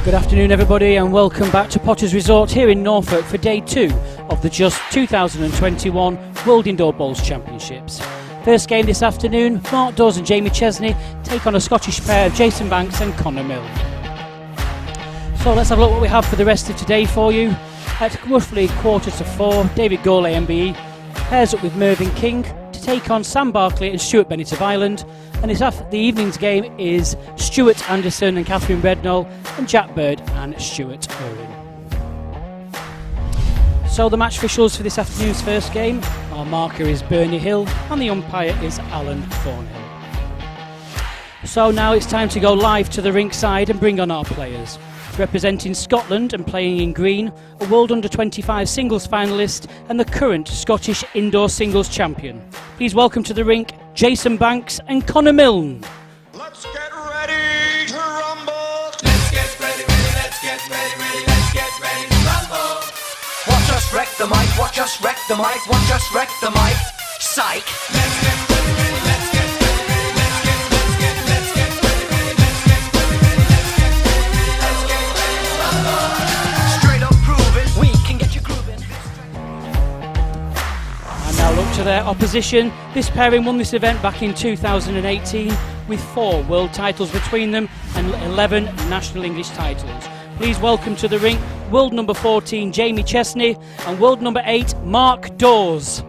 Good afternoon everybody and welcome back to Potter's Resort here in Norfolk for day 2 of the Just 2021 World Indoor Bowls Championships. First game this afternoon, Mark Dawes and Jamie Chestney take on a Scottish pair of Jason Banks and Connor Milne. So let's have a look what we have for the rest of today for you. At roughly 3:45, David Gourlay MBE pairs up with Mervyn King to take on Sam Barkley and Stuart Bennett of Ireland. And the evening's game is Stuart Anderson and Catherine Redknoll and Jack Bird and Stuart Owen. So the match officials for this afternoon's first game, our marker is Bernie Hill and the umpire is Alan Thornhill. So now it's time to go live to the rink side and bring on our players. Representing Scotland and playing in green, a World Under-25 singles finalist and the current Scottish indoor singles champion. Please welcome to the rink Jason Banks and Connor Milne. Let's get ready to rumble. Let's get ready, let's get ready, let's get ready to rumble. Watch us wreck the mic, watch us wreck the mic, watch us wreck the mic. Psych. Let's get ready, let's get ready, let's get ready, let's get ready, let's get ready to rumble. Straight up proving we can get you grooving. And now look to their opposition. This pairing won this event back in 2018 with 4 world titles between them and 11 national English titles. Please welcome to the ring world number 14 Jamie Chestney and world number 8 Mark Dawes.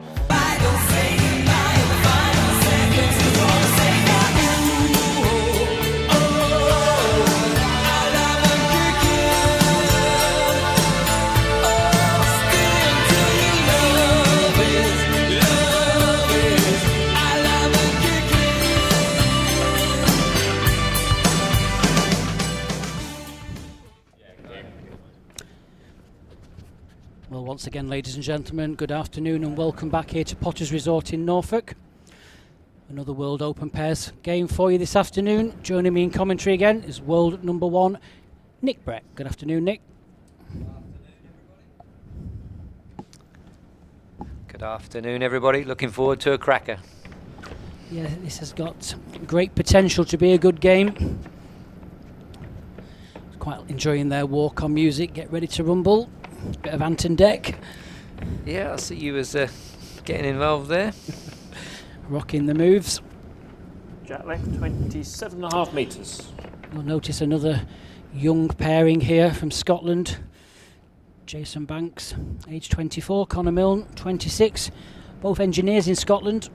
Well, once again, ladies and gentlemen, good afternoon and welcome back here to Potter's Resort in Norfolk. Another World Open Pairs game for you this afternoon. Joining me in commentary again is world number 1, Nick Brett. Good afternoon, Nick. Good afternoon, everybody. Looking forward to a cracker. Yeah, this has got great potential to be a good game. Quite enjoying their walk-on music. Get ready to rumble. Bit of Anton Deck. Yeah, I see you as getting involved there. Rocking the moves. Jack length 27.5 metres. You'll notice another young pairing here from Scotland. Jason Banks, age 24, Connor Milne, 26. Both engineers in Scotland.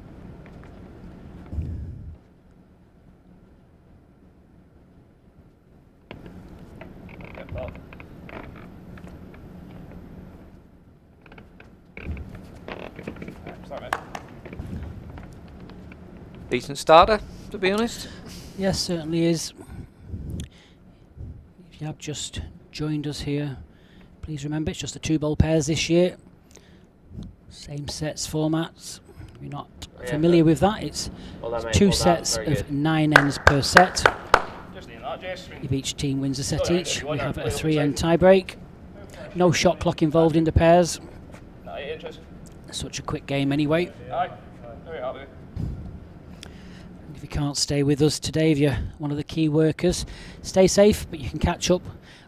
Decent starter, to be honest. Yes, certainly is. If you have just joined us here, please remember it's just the 2-bowl pairs this year. Same sets, formats. If you're not familiar with that, it's 2 sets of 9 ends per set. If each team wins a set each, we have a 3-end tie-break. No shot clock involved in the pairs. Such a quick game anyway. If you can't stay with us today, if you're one of the key workers, stay safe, but you can catch up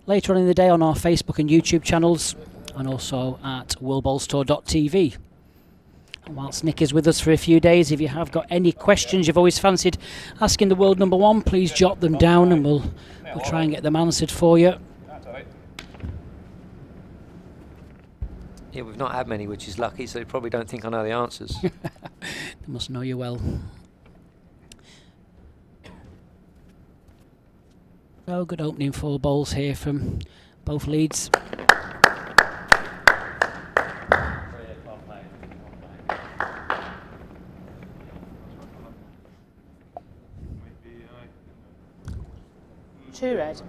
later on in the day on our Facebook and YouTube channels and also at worldbowlstore.tv. And whilst Nick is with us for a few days, if you have got any questions you've always fancied asking the world number 1, please jot them down and we'll try and get them answered for you. Yeah, we've not had many, which is lucky, so you probably don't think I know the answers. They must know you well. So good opening 4 bowls here from both leads. Two red.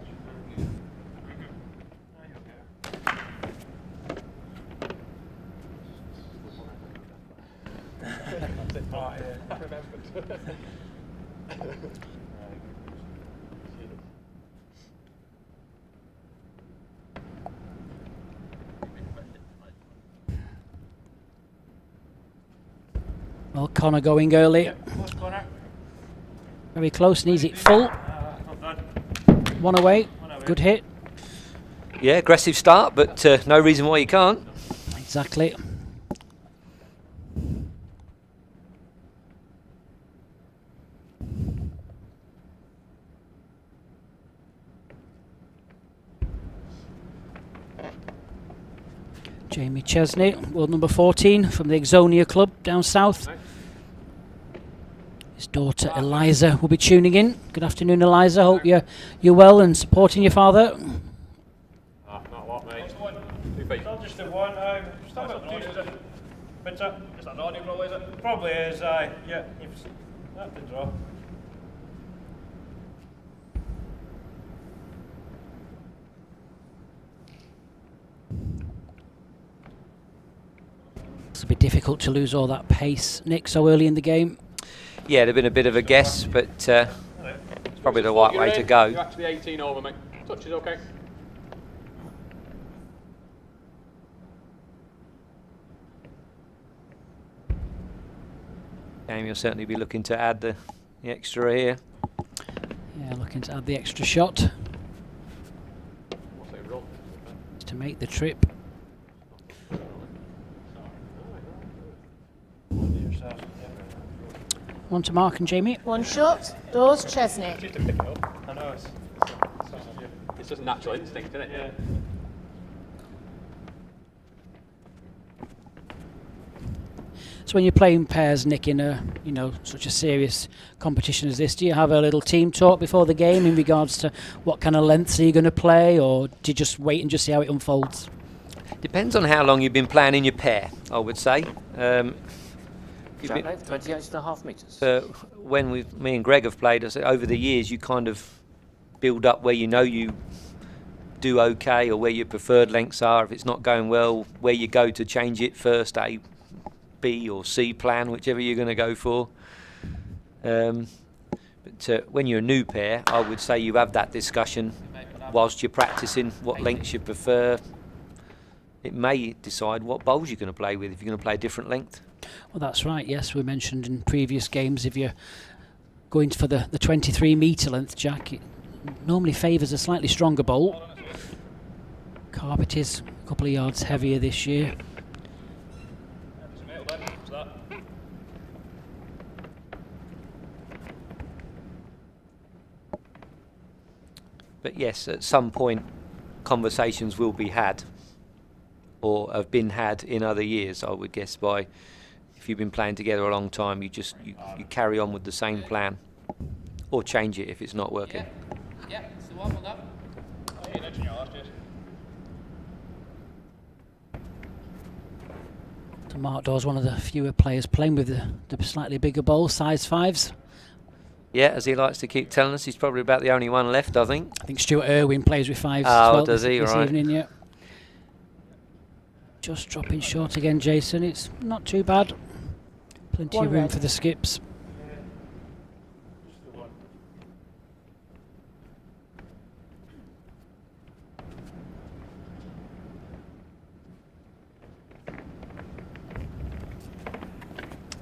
Well, Connor going early. Very close, needs it full. One away, good hit. Yeah, aggressive start, but no reason why you can't. Exactly. Jamie Chestney, world number 14 from the Exonia Club down south. His daughter Eliza will be tuning in. Good afternoon, Eliza. Hope you're well and supporting your father. Not a lot, mate. 2 feet. Not just the one. Still got two. Is that not even is it? Probably is. Yeah. That's the draw. It'll be difficult to lose all that pace, Nick, so early in the game. Yeah, it'd have been a bit of a guess, but it's probably the right way to go. You're actually 18 over, mate. Touch is okay. Jamie will certainly be looking to add the extra here. Yeah, looking to add the extra shot What's that roll? to make the trip. On to Mark and Jamie. One shot, Dawes, Chestney. Just to pick it up. I know it's just natural instinct, isn't it? Yeah. So when you're playing pairs, Nick, in a such a serious competition as this, do you have a little team talk before the game in regards to what kind of lengths are you going to play, or do you just wait and just see how it unfolds? Depends on how long you've been playing in your pair, I would say. Track length 28.5 metres. When me and Greg have played, I said over the years you kind of build up where you know you do okay, or where your preferred lengths are. If it's not going well, where you go to change it first, A, B or C plan, whichever you're going to go for. But when you're a new pair, I would say you have that discussion whilst you're practicing what lengths you prefer. It may decide what bowls you're going to play with, if you're going to play a different length. Well, that's right, yes. We mentioned in previous games, if you're going for the 23 metre length, Jack, it normally favours a slightly stronger bowl. Carpet is a couple of yards heavier this year. But yes, at some point conversations will be had, or have been had in other years, I would guess, by if you've been playing together a long time, you carry on with the same plan, or change it if it's not working. Yeah, it's the one, well done. So Mark Dawes, one of the fewer players playing with the slightly bigger bowl, size 5s. Yeah, as he likes to keep telling us, he's probably about the only one left, I think. I think Stuart Irwin plays with 5s as Oh, well does he? this Right. evening, yeah. Just dropping short again, Jason. It's not too bad. Plenty One of room red. for the skips.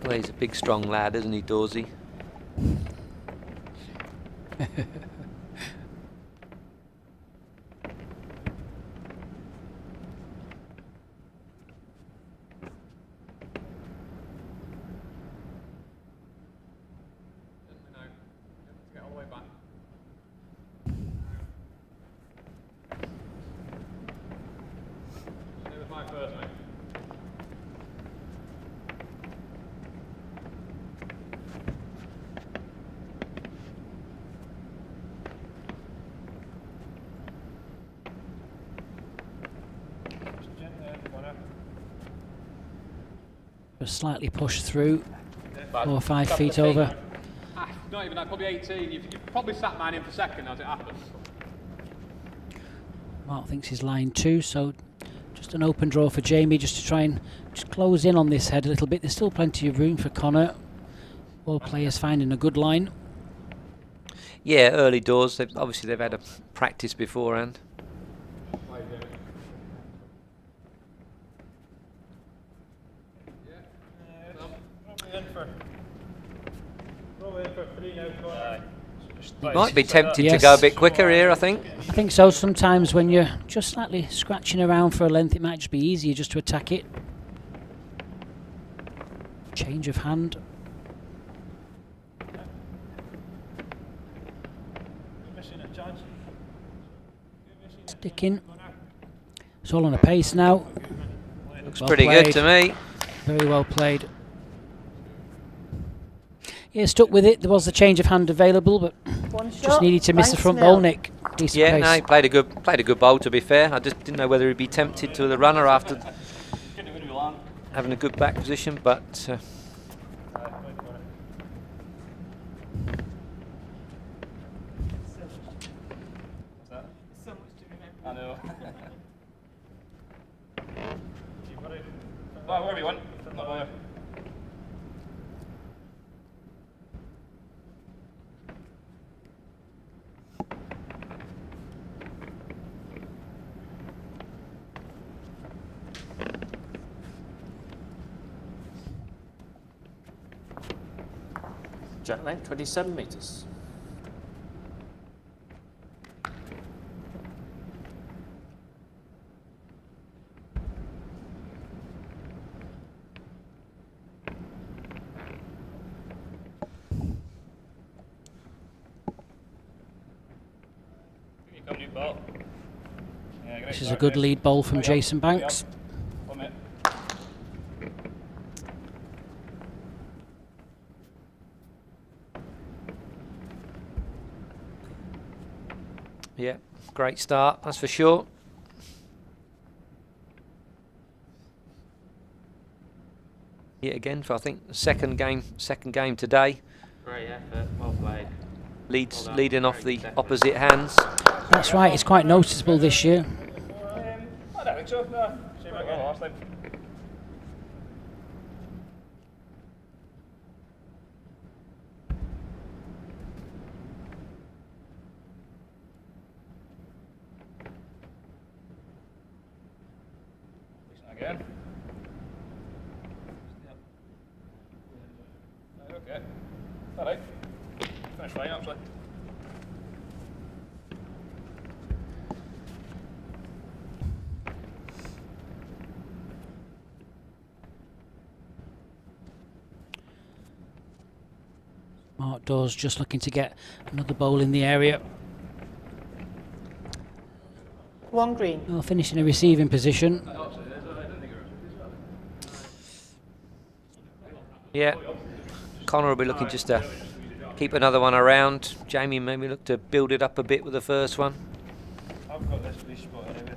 Well, he's a big, strong lad, isn't he, Dawsey? Get all the way back. Stay with mine first, mate. Just slightly pushed through, Bad. 4 or 5 Stop feet the over. Not even that, probably 18. You've probably sat mine in for second as it happens. Mark thinks he's line 2, so just an open draw for Jamie, just to try and just close in on this head a little bit. There's still plenty of room for Connor. All players finding a good line. Yeah, early doors. Obviously, they've had a practice beforehand. Probably in for 3 now, Connor. Might be tempted to go a bit quicker here, I think. I think so. Sometimes when you're just slightly scratching around for a length, it might just be easier just to attack it. Change of hand. Sticking. It's all on a pace now. Looks Well pretty played. good to me. Very well played. Yeah, stuck with it. There was the change of hand available, but One just shot. needed to miss the Thanks, front Milne. bowl, Nick. Decent Yeah, pace. no, he played a good bowl, to be fair. I just didn't know whether he'd be tempted to the runner after having a good back position, but I know. Well, wherever you want. Not bother. Jet length 27 metres. You come, new ball. Yeah, great This is a start, good mate. lead bowl from Hurry up, Jason hurry Banks. up. 1 minute. yeah, great start, that's for sure. Yet again, for I think the second game today. Great effort, well played. Leads, Well done. leading off Very the good opposite hands. That's right, it's quite noticeable this year. I don't think so. No. Same again last time. Decent again. Okay. All right. Finished fine actually. Mark Dawes just looking to get another bowl in the area. One green. Well, finishing a receiving position. Yeah, Connor will be looking just to keep another one around. Jamie maybe look to build it up a bit with the first one. I've got this wee spot anyway.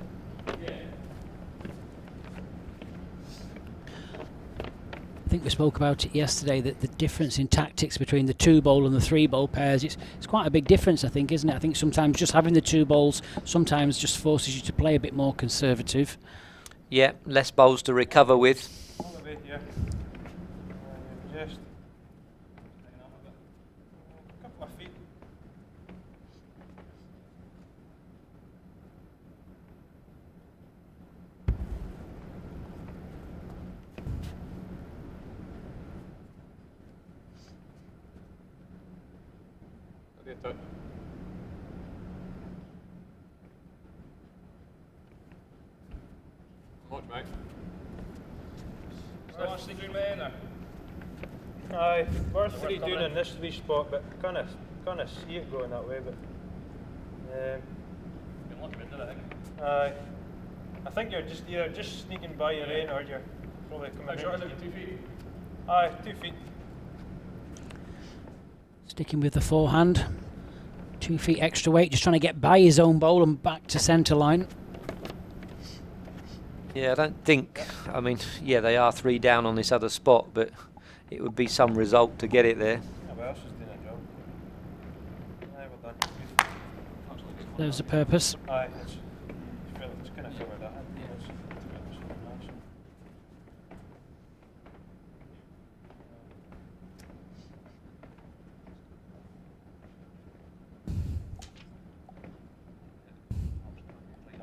I think we spoke about it yesterday, that the difference in tactics between the 2-bowl and the 3-bowl pairs, it's quite a big difference, I think, isn't it? I think sometimes just having the 2 bowls sometimes just forces you to play a bit more conservative. Yeah, less bowls to recover with. All the way here. Just a couple of feet. Good touch. Watch, mate. Still on sneaking man or? Aye, worth really doing in this wee spot, but kind of see it going that way. But Been lucky with it, I think. aye, I think you're just sneaking by your lane, or you're probably coming. How in. short is it? 2 feet? Aye, 2 feet. Sticking with the forehand. 2 feet extra weight, just trying to get by his own bowl and back to centre line. Yeah, I don't think, I mean, yeah, they are 3 down on this other spot, but it would be some result to get it there. Yeah, well, else is doing a job. Aye, well done. There's the purpose. Aye, it's kind of covered that. It's nice.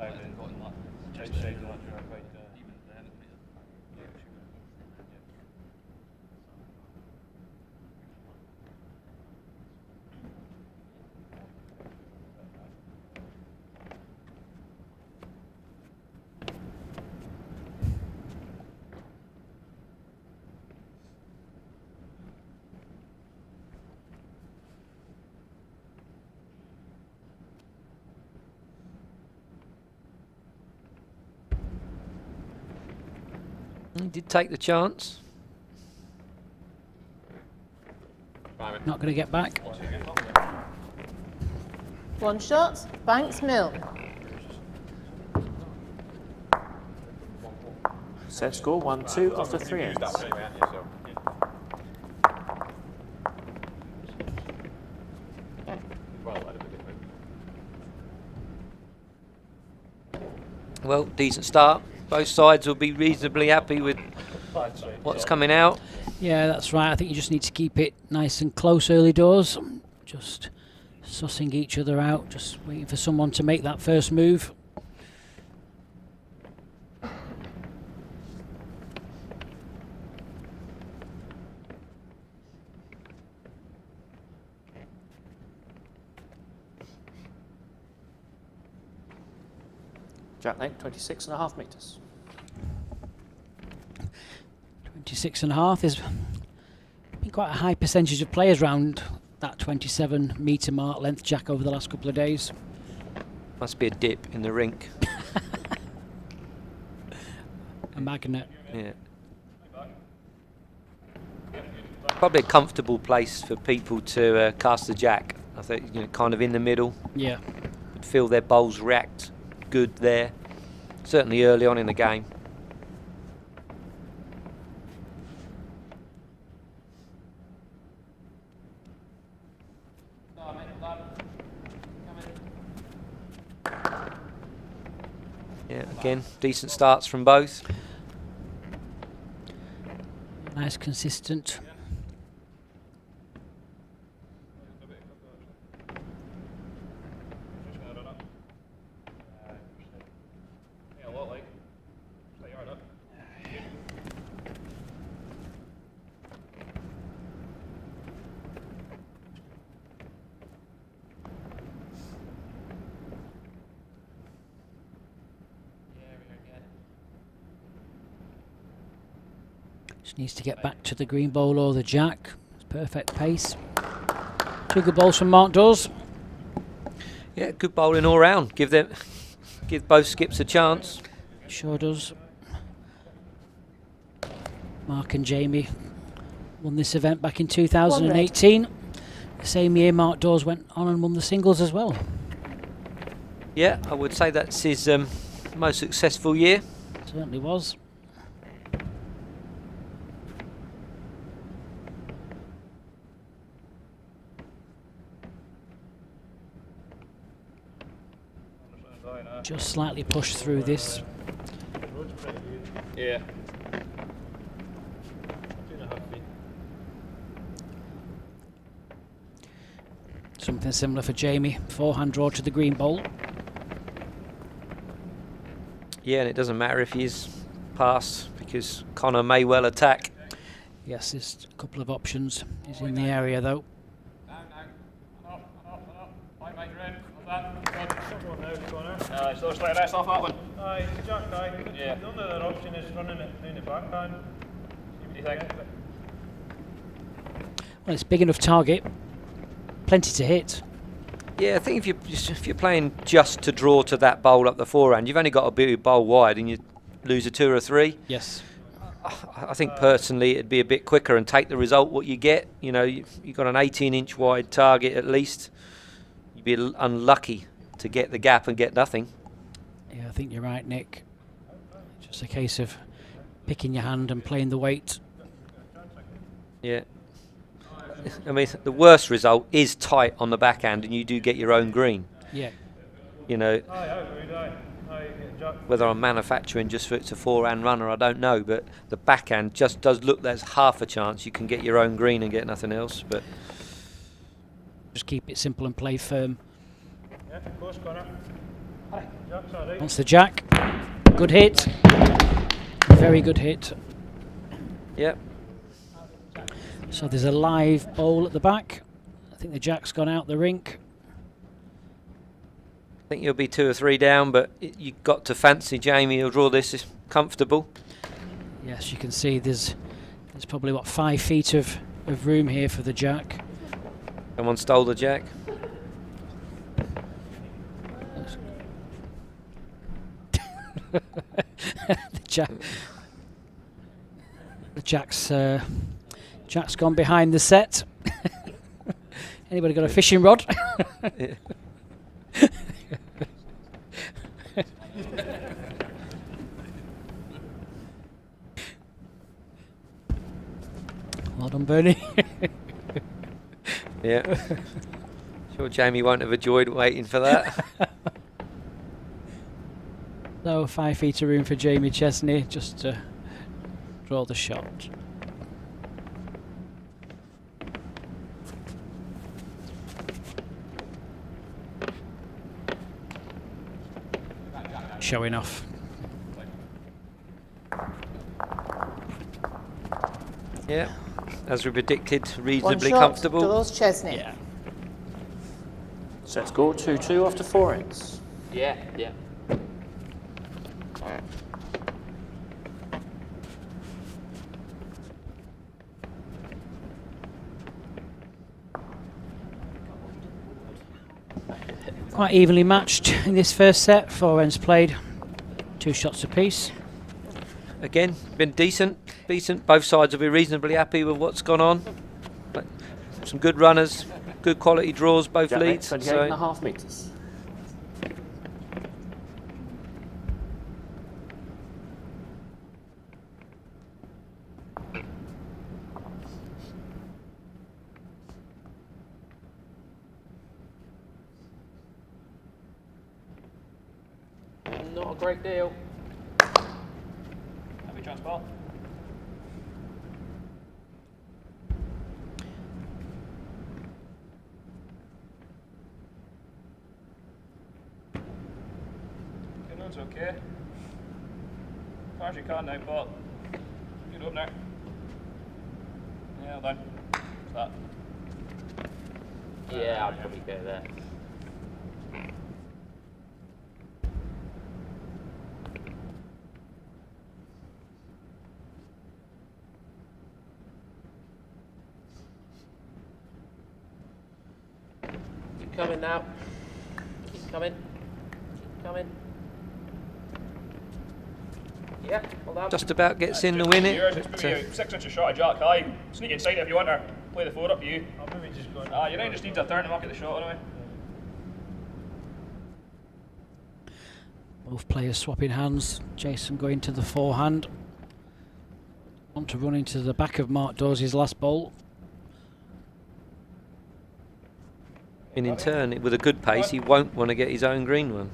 Aye, but outside the one you're quite. He did take the chance. Not going to get back. One shot. Banks Milne. Set score 1-2 after 3 ends. Well, decent start. Both sides will be reasonably happy with what's coming out. Yeah, that's right. I think you just need to keep it nice and close early doors. Just sussing each other out, just waiting for someone to make that first move. Jack length 26.5 metres. 26.5 is been quite a high percentage of players round that 27 metre mark length jack over the last couple of days. Must be a dip in the rink. A magnet. Yeah. Probably a comfortable place for people to cast the jack. I think, you know, kind of in the middle. Yeah. Would feel their bowls react good there. Certainly early on in the game. Yeah, again, decent starts from both. Nice, consistent. Just needs to get back to the green bowl or the jack. It's perfect pace. Two good bowls from Mark Dawes. Yeah, good bowling all round. Give both skips a chance. Sure does. Mark and Jamie won this event back in 2018. The same year Mark Dawes went on and won the singles as well. Yeah, I would say that's his most successful year. Certainly was. Just slightly pushed through this. Yeah. Something similar for Jamie. Forehand draw to the green bowl. Yeah, and it doesn't matter if he's passed because Connor may well attack. Yes, there's a couple of options. He's in the area though. So just let the rest off that one. Aye, jack aye. Yeah. The only other option is running it down the backhand. See what you think. Well, it's a big enough target. Plenty to hit. Yeah, I think if you're playing just to draw to that bowl up the forehand, you've only got to be a bowl wide and you lose a 2 or a 3. Yes. I think personally it'd be a bit quicker and take the result what you get. You know, you've got an 18-inch wide target at least. You'd be unlucky to get the gap and get nothing. Yeah, I think you're right, Nick. Just a case of picking your hand and playing the weight. Yeah. I mean, the worst result is tight on the backhand and you do get your own green. Yeah. You know, Aye, agreed, aye. Aye, jack. whether I'm manufacturing just for it's a forehand runner, I don't know. But the backhand just does look there's half a chance you can get your own green and get nothing else. But Just keep it simple and play firm. Yeah, close corner. Aye. Jack's alright. Wants the jack. Good hit. Very good hit. yeah, So there's a live bowl at the back. I think the jack's gone out the rink. I think you'll be 2 or 3 down, but you've got to fancy Jamie. He'll draw this is comfortable. Yes, you can see there's probably what 5 feet of room here for the jack. Someone stole the jack. The jack. Jack's gone behind the set. Anybody got a fishing rod? Yeah. Well done, Bernie. Yeah. Sure, Jamie won't have enjoyed waiting for that. So 5 feet of room for Jamie Chestney just to draw the shot. Showing off. Yeah, as we predicted, One reasonably shot, comfortable. Dawes, Chestney. Yeah. Set score 2-2 after 4 ends. Yeah, yeah. Quite evenly matched in this first set. 4 ends played. 2 shots apiece. Again, been decent. Both sides will be reasonably happy with what's gone on. But some good runners, good quality draws, both Jack mate, leads. 28.5 metres. Not a great deal. Happy chance ball. Good one's okay. Far as you can now, ball. Good opener. Yeah, well done. What's that? Yeah, I'd probably go there. Keep coming now. Keep coming. Keep coming. Yeah, well done. Just about gets in to win Yours, it. it's but, maybe a 6 inch shot of Jack high. Sneak inside it if you want her. Play the 4 up to you. I'll maybe just go. You know, just needs a turn to mark at the shot anyway. Both players swapping hands. Jason going to the forehand. Want to run into the back of Mark Dawes' last bowl. and in turn, with a good pace, he won't want to get his own green one.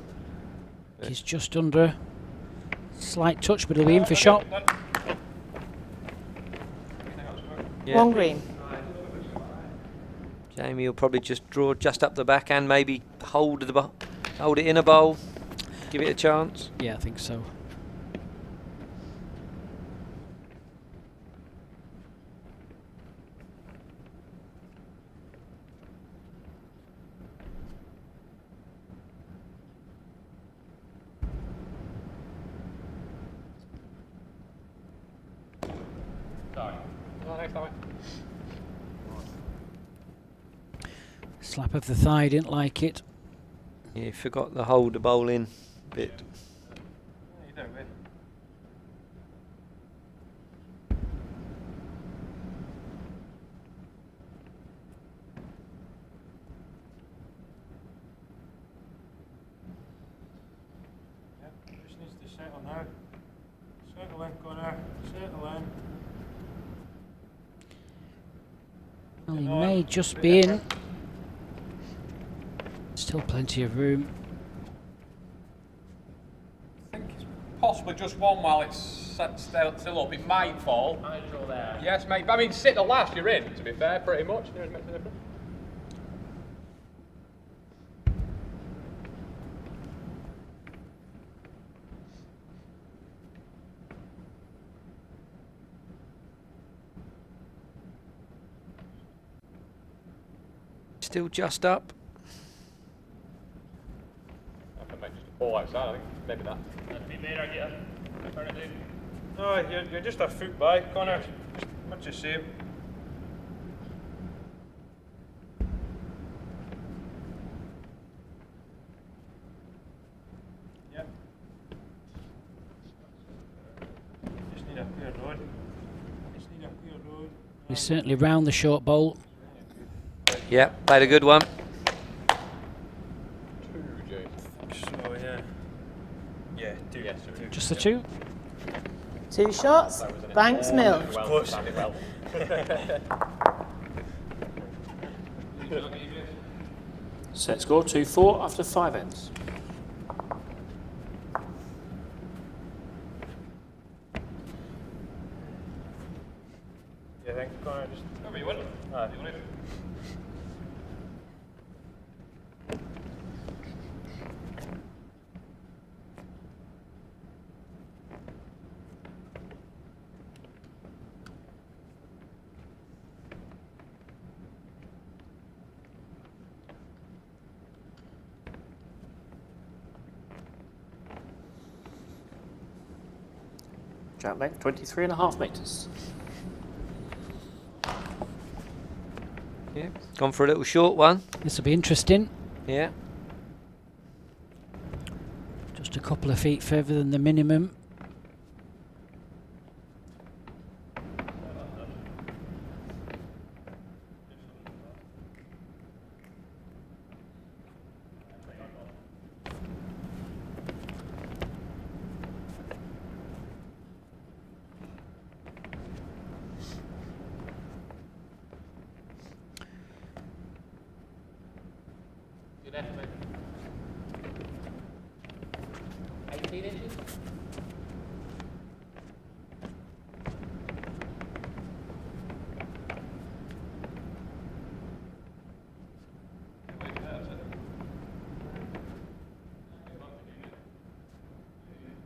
He's just under. Slight touch, but he'll be in for shot. Yeah. One green. Jamie will probably just draw just up the back and maybe hold it in a bowl, give it a chance. Yeah, I think so. Slap of the thigh, didn't like it. Yeah, he forgot to hold the bowl in a bit. You don't win. Just needs to settle now. Settle in, Connor. Settle in. Well, he may just be in. Still plenty of room. I think it's possibly just one while it's still up. It might fall. Yes, mate. I mean, sit the last, you're in, to be fair, pretty much. You know, it makes a difference. Still just up. I can make just a ball outside, I think. Maybe that. That'd be better, yeah. Turn it down. No, you're just a foot by, Connor. Just much the same. Yep. Just need a clear road. He's certainly round the short bowl. Yeah, played a good one. 2, James. So, yeah. Yeah, 2. Yes, Just the 2. 2 shots. Banks, Milne. Close. Well. Set score 2-4 after 5 ends. Yeah, thanks, Connor. Just wherever you want. You want it? Jump length 23.5 metres. Yeah, gone for a little short one. This will be interesting. Yeah. Just a couple of feet further than the minimum. Good effort. 18 inches.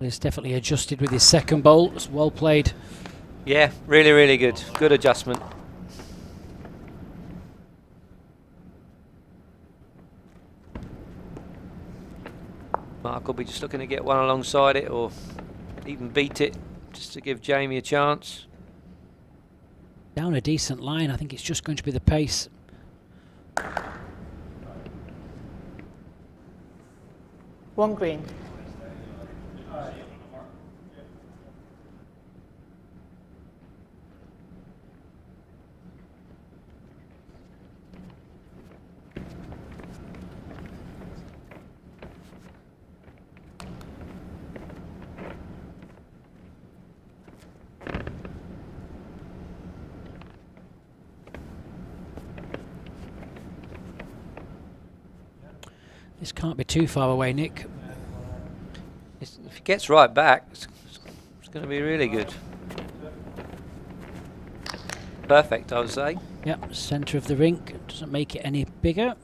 He's definitely adjusted with his second bowl. It's well played. Yeah, really, really good. Good adjustment. Mark will be just looking to get one alongside it or even beat it just to give Jamie a chance. Down a decent line. I think it's just going to be the pace. One green. This can't be too far away, Nick. If he gets right back, it's going to be really good. Perfect, I would say. Yep, centre of the rink. Doesn't make it any bigger.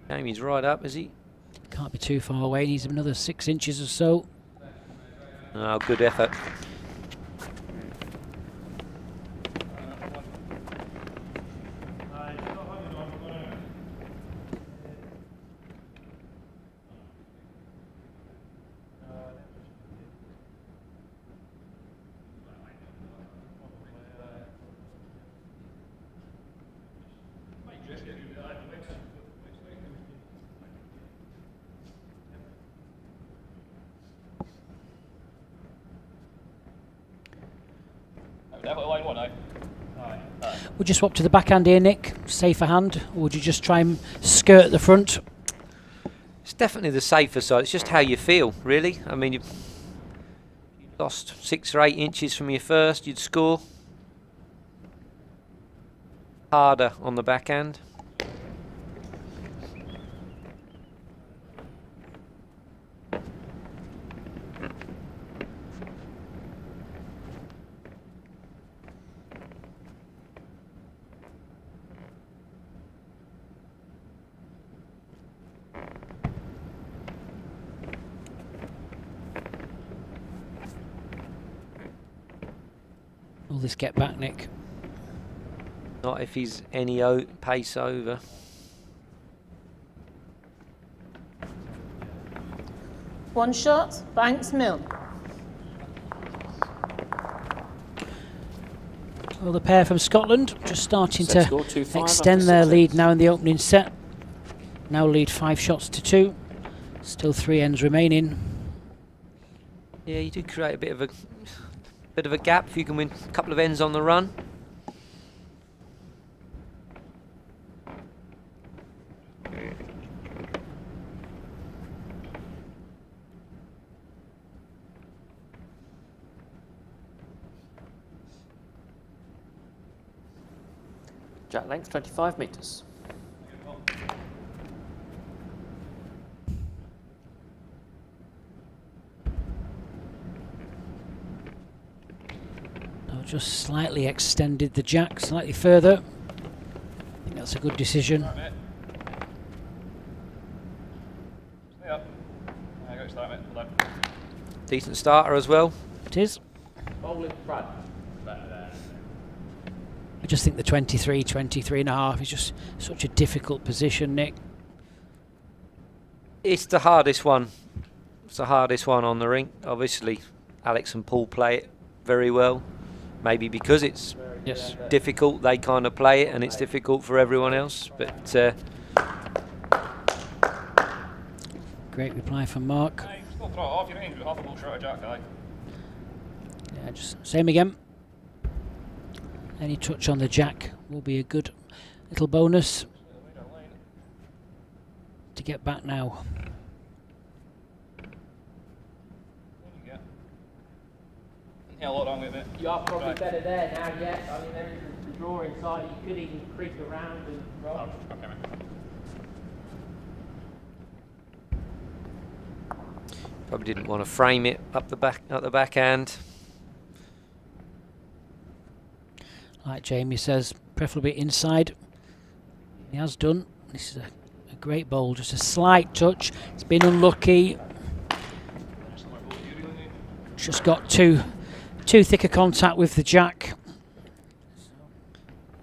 Jamie's right up, is he? Can't be too far away. Needs another 6 inches or so. Oh, good effort. Definitely line 1, eh? Would you swap to the backhand here, Nick? Safer hand? Or would you just try and skirt the front? It's definitely the safer side. It's just how you feel, really. I mean, you lost 6 or 8 inches from your first, you'd score. Harder on the backhand. Will this get back, Nick? Not if he's any pace over. One shot. Banks, Milne. Well, the pair from Scotland just starting Set to score 2-5 extend after their 6 lead ends. now in the opening set. Now lead 5 shots to 2. Still 3 ends remaining. Yeah, you do create a bit of a gap if you can win a couple of ends on the run. Jack length 25 metres. I've just slightly extended the jack slightly further. I think that's a good decision. Stay up. I got to start, mate. Well done. Decent starter as well. It is. Bowling Brad. I just think the 23, 23 and a half is just such a difficult position, Nick. It's the hardest one. It's the hardest one on the rink. Obviously, Alex and Paul play it very well. Maybe because it's Yes. difficult, they kind of play it, and it's difficult for everyone else. But Great reply from Mark. Aye, still throw it off. You're not half a ball short of Jack, aye. Yeah, just same again. Any touch on the jack will be a good little bonus to get back now. Yeah, a lot wrong with it. You are probably Right. better there now, yes. I mean, there is the draw inside. You could even creep around and Oh, okay, mate. probably didn't want to frame it up the backhand. like Jamie says, preferably inside. He has done. This is a great bowl, just a slight touch. It's been unlucky. Just got too thick a contact with the jack.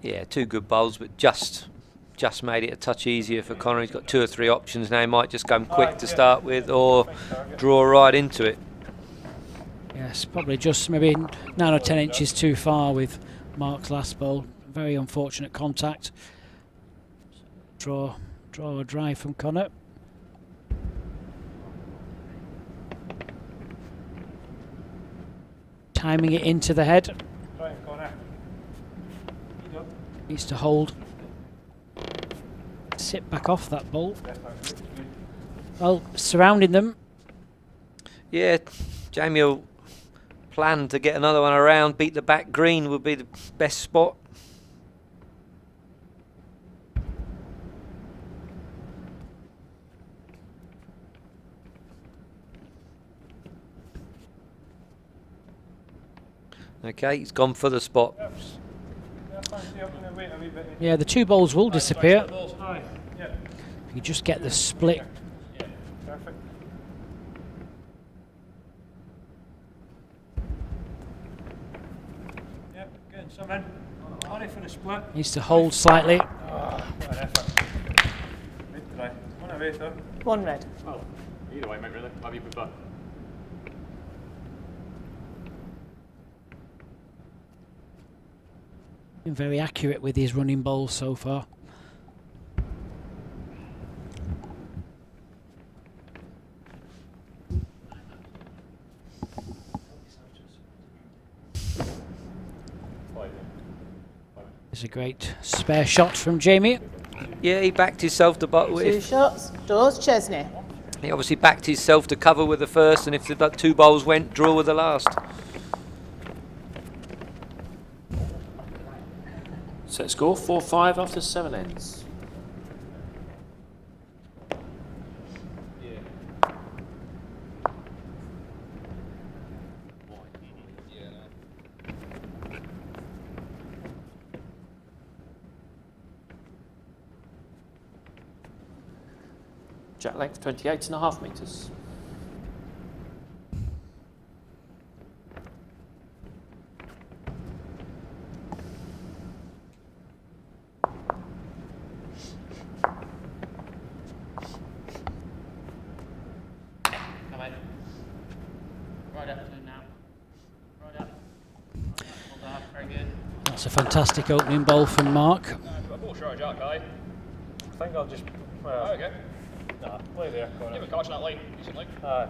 Yeah, 2 good bowls, but just made it a touch easier for Connor. He's got 2 or 3 options now. He might just come quick to start with, or draw right into it. Yes, probably just maybe 9 or 10 inches too far with Mark's last bowl. Very unfortunate contact. Draw a drive from Connor. Timing it into the head. Try and corner. Needs to hold. Sit back off that ball. Well, surrounding them. Yeah, Jamie will plan to get another one around. Beat the back green would be the best spot. Okay, he's gone for the spot. Yeah, the 2 balls will disappear. Aye, yeah, You just get the split. perfect. Yep, good, some in. Money for the split. Needs to hold slightly. What an effort. Good try. One away though. 1 red. Oh, either way, mate, really. Whatever you prefer. Been very accurate with his running bowls so far. It's a great spare shot from Jamie. Yeah, he backed himself to 2 shots. Dawes, Chestney. he obviously backed himself to cover with the first, and if the 2 bowls went, draw with the last. Set score 4-5 after 7 ends. Jack length 28.5 metres. That's a fantastic opening ball from Mark. A ball short of Jack, aye. I think I'll just. Okay. Nah, play there. Give a caution that line, decently. Aye.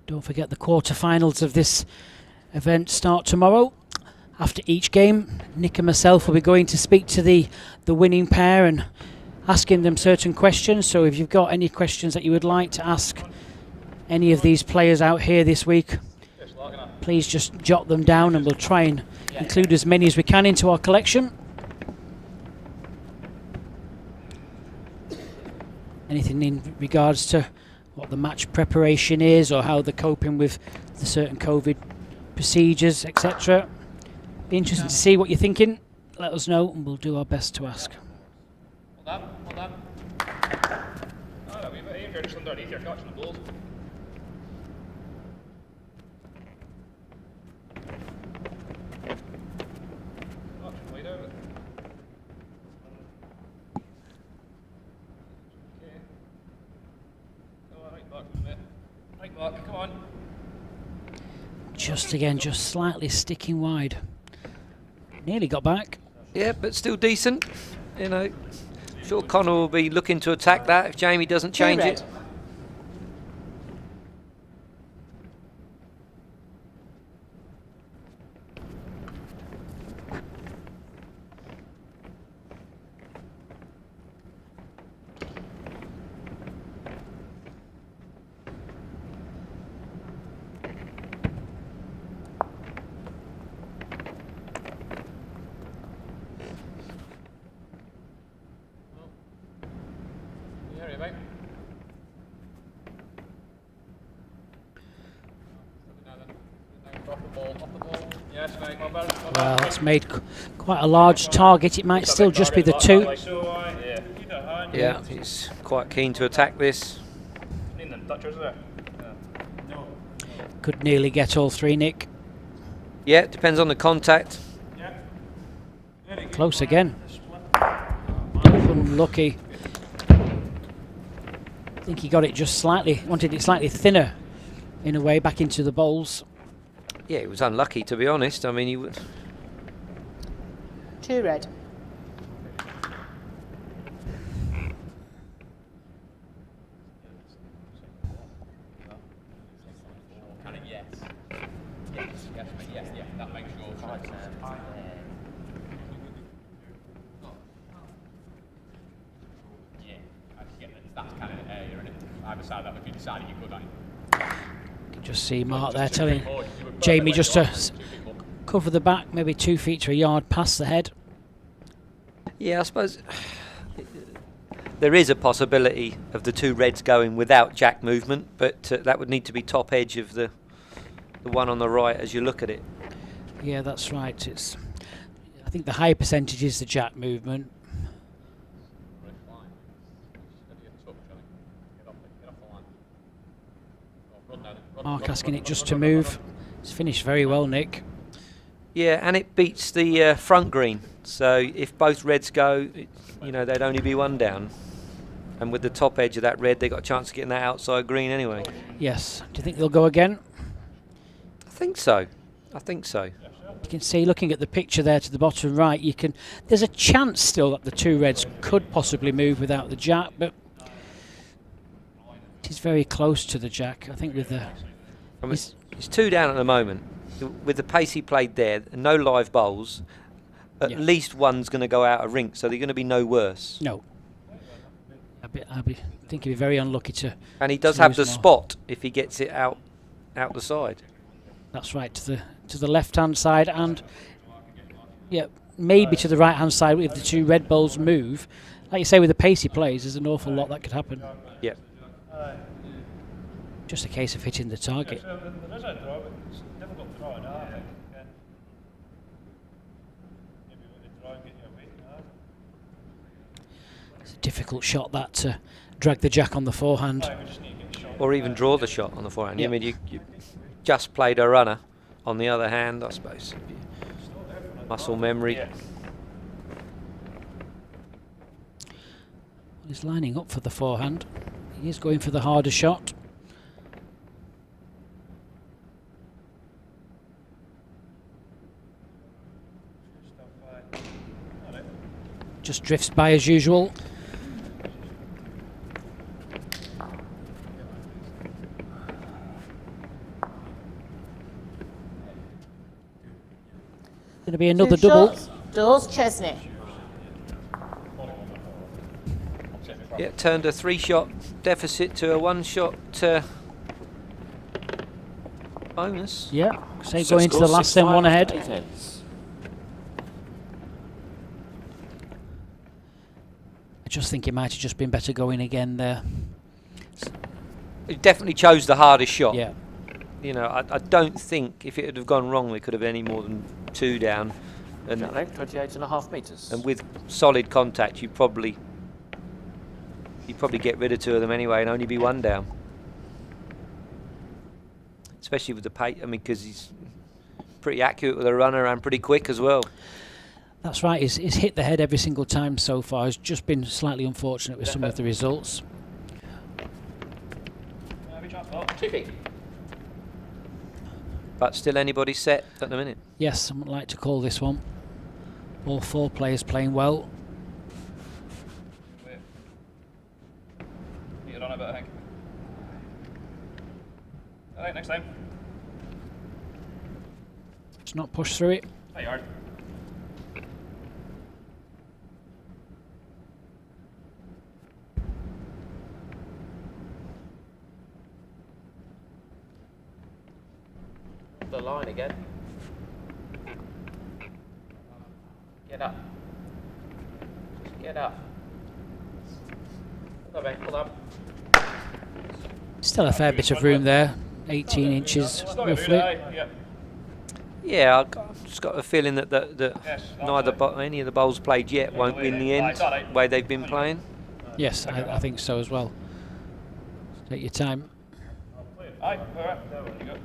Don't forget the quarter-finals of this event start tomorrow. After each game, Nick and myself will be going to speak to the winning pair and asking them certain questions. So if you've got any questions that you would like to ask any of these players out here this week, please just jot them down and we'll try and include as many as we can into our collection. Anything in regards to what the match preparation is or how they're coping with the certain COVID procedures, etc. Be interesting to see what you're thinking. Let us know and we'll do our best to ask. Well done, well done. Oh, that'll be a bit easier just underneath your catching the balls. Come on. Just again, just slightly sticking wide. Nearly got back. Yeah, but still decent. You know, sure Connor will be looking to attack that if Jamie doesn't change red. it. Well, it's made quite a large target. It might still just be the two. Yeah, he's quite keen to attack this. Could nearly get all three, Nick. Yeah, it depends on the contact. Close again. Unlucky. I think he got it just slightly, wanted it slightly thinner in a way back into the bowls. Yeah, he was unlucky, to be honest. I mean, he would. 2 red. Yes, that makes your choice. Yeah, I get that. That's kind of the area, isn't it? Either side of that, if you decided you could, aren't you? You can just see Mark there telling Jamie just to cover the back, maybe 2 feet to a yard past the head. Yeah, I suppose there is a possibility of the two reds going without jack movement, but that would need to be top edge of the one on the right as you look at it. Yeah, that's right. I think the high percentage is the jack movement. Mark asking it just to move. It's finished very well, Nick. Yeah, and it beats the front green. So if both reds go, you know, they'd only be one down. And with the top edge of that red, they got a chance of getting that outside green anyway. Yes. Do you think they'll go again? I think so. I think so. You can see, looking at the picture there to the bottom right, there's a chance still that the two reds could possibly move without the jack, but it is very close to the jack. I think with the... I mean, it's 2 down at the moment. With the pace he played there, and no live bowls, at least one's going to go out of rink, so they're going to be no worse. No. I think he'd be very unlucky to... And he does have the spot if he gets it out the side. That's right, to the left-hand side, and maybe to the right-hand side if the two red bowls move. Like you say, with the pace he plays, there's an awful lot that could happen. Yeah. Just a case of hitting the target. There is a draw, but it's difficult to draw now, I think. Maybe with the draw and get your weight now. It's a difficult shot that to drag the jack on the forehand. Or even draw the shot on the forehand. I mean, you just played a runner. On the other hand, I suppose, muscle memory. He's lining up for the forehand. He is going for the harder shot. just drifts by as usual. Going to be another 2 double. shots. Dawes, Chestney. Yeah, turned a 3-shot deficit to a 1-shot bonus. Yeah, say Set going into score the last 6-5 then, one after ahead. 8 ends. I just think it might have just been better going again there. He definitely chose the hardest shot. Yeah. You know, I don't think if it had have gone wrong, we could have any more than 2 down. And Shot length 28.5 metres. And with solid contact, you'd probably get rid of 2 of them anyway and only be 1 down. Especially with the pace, I mean, because he's pretty accurate with a runner and pretty quick as well. That's right, he's hit the head every single time so far. He's just been slightly unfortunate with some of the results. But still anybody's set at the minute. Yes, I would like to call this one. All 4 players playing well. Get it on a bit, I think. Alright, next time. Just not push through it. Hey, hard. The line again. Get up. Just get up. Hold on, mate. Hold on. Still a fair bit of room there. 18 inches roughly. Yeah. Yeah, I've just got a feeling that any of the bowls played yet won't win the end, the way they've been playing. Yes, I think so as well. Take your time. Aye, alright. There we go.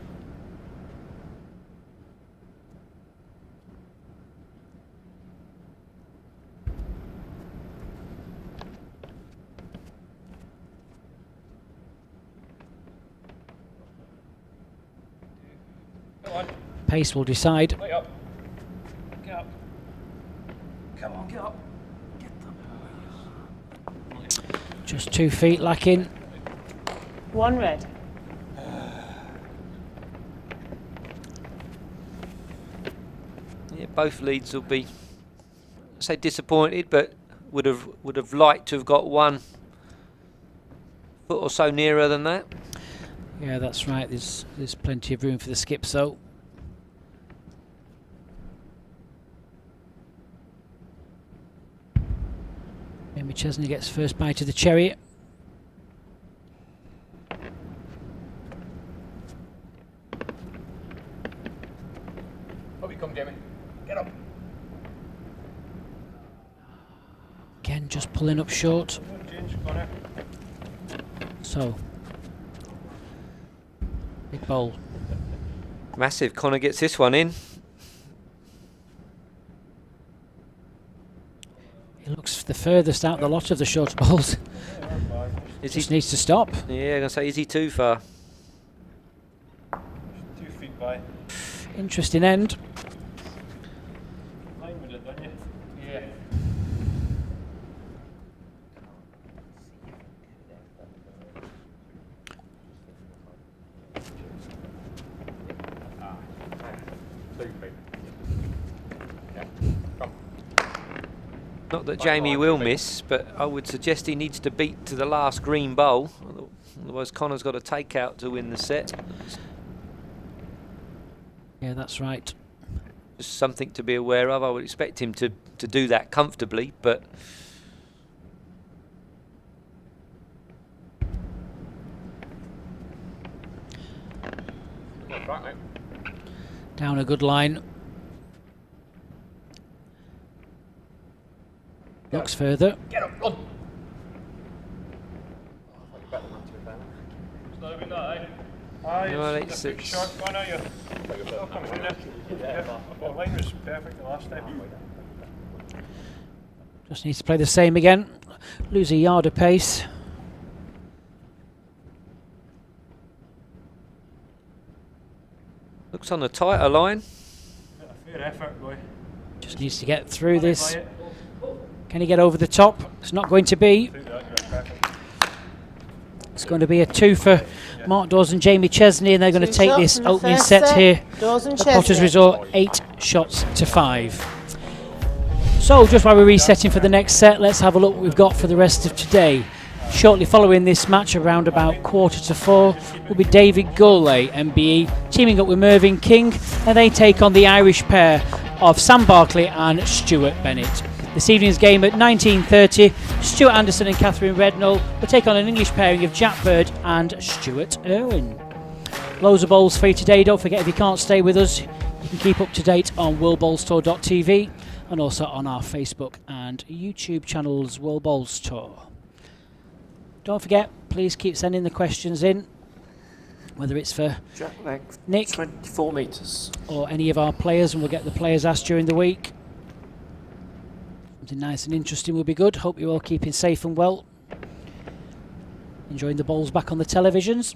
Pace will decide. Get up. Get up. Come on, get up. Just 2 feet lacking. 1 red. Yeah, both leads will be, I say, disappointed, but would have liked to have got 1 foot or so nearer than that. Yeah, that's right. There's plenty of room for the skips though. Amy Chestney gets first bite of the cherry. Up you come, Jamie. Get up. Again, just pulling up short. So, big bowl. Massive. Connor gets this one in. He looks the furthest out the lot of the short bowls. Just needs to stop. Yeah, I'm going to say, is he too far? 2 feet by. Interesting end. 9 minutes, don't you? Yeah. Not that Jamie will miss, but I would suggest he needs to beat to the last green bowl. Otherwise, Connor's got a takeout to win the set. Yeah, that's right. Just something to be aware of. I would expect him to do that comfortably, but Right, mate. Down a good line. Looks further. Get up, run. It's not even that, eh? Aye, No, it's a big 86. short one, are you? Oh, come on, yeah. Well, mine was perfect the last time. Just needs to play the same again. Lose a yard of pace. looks on a tighter line. A fair effort, boy. Just needs to get through this. Can he get over the top? It's not going to be. It's going to be a 2 for Mark Dawes and Jamie Chestney, and they're going to take this opening set here at Potters Resort 8 shots to 5. So just while we're resetting for the next set, let's have a look what we've got for the rest of today. Shortly following this match, around about 3:45, will be David Gourlay, MBE, teaming up with Mervyn King, and they take on the Irish pair of Sam Barkley and Stuart Bennett. This evening's game at 19:30, Stuart Anderson and Catherine Redknall will take on an English pairing of Jack Bird and Stuart Irwin. Loads of bowls for you today. Don't forget, if you can't stay with us, you can keep up to date on worldbowlstour.tv and also on our Facebook and YouTube channels, World Bowls Tour. Don't forget, please keep sending the questions in, whether it's for Jack length, Nick 24 metres. or any of our players, and we'll get the players asked during the week. Something nice and interesting will be good. Hope you're all keeping safe and well. Enjoying the bowls back on the televisions.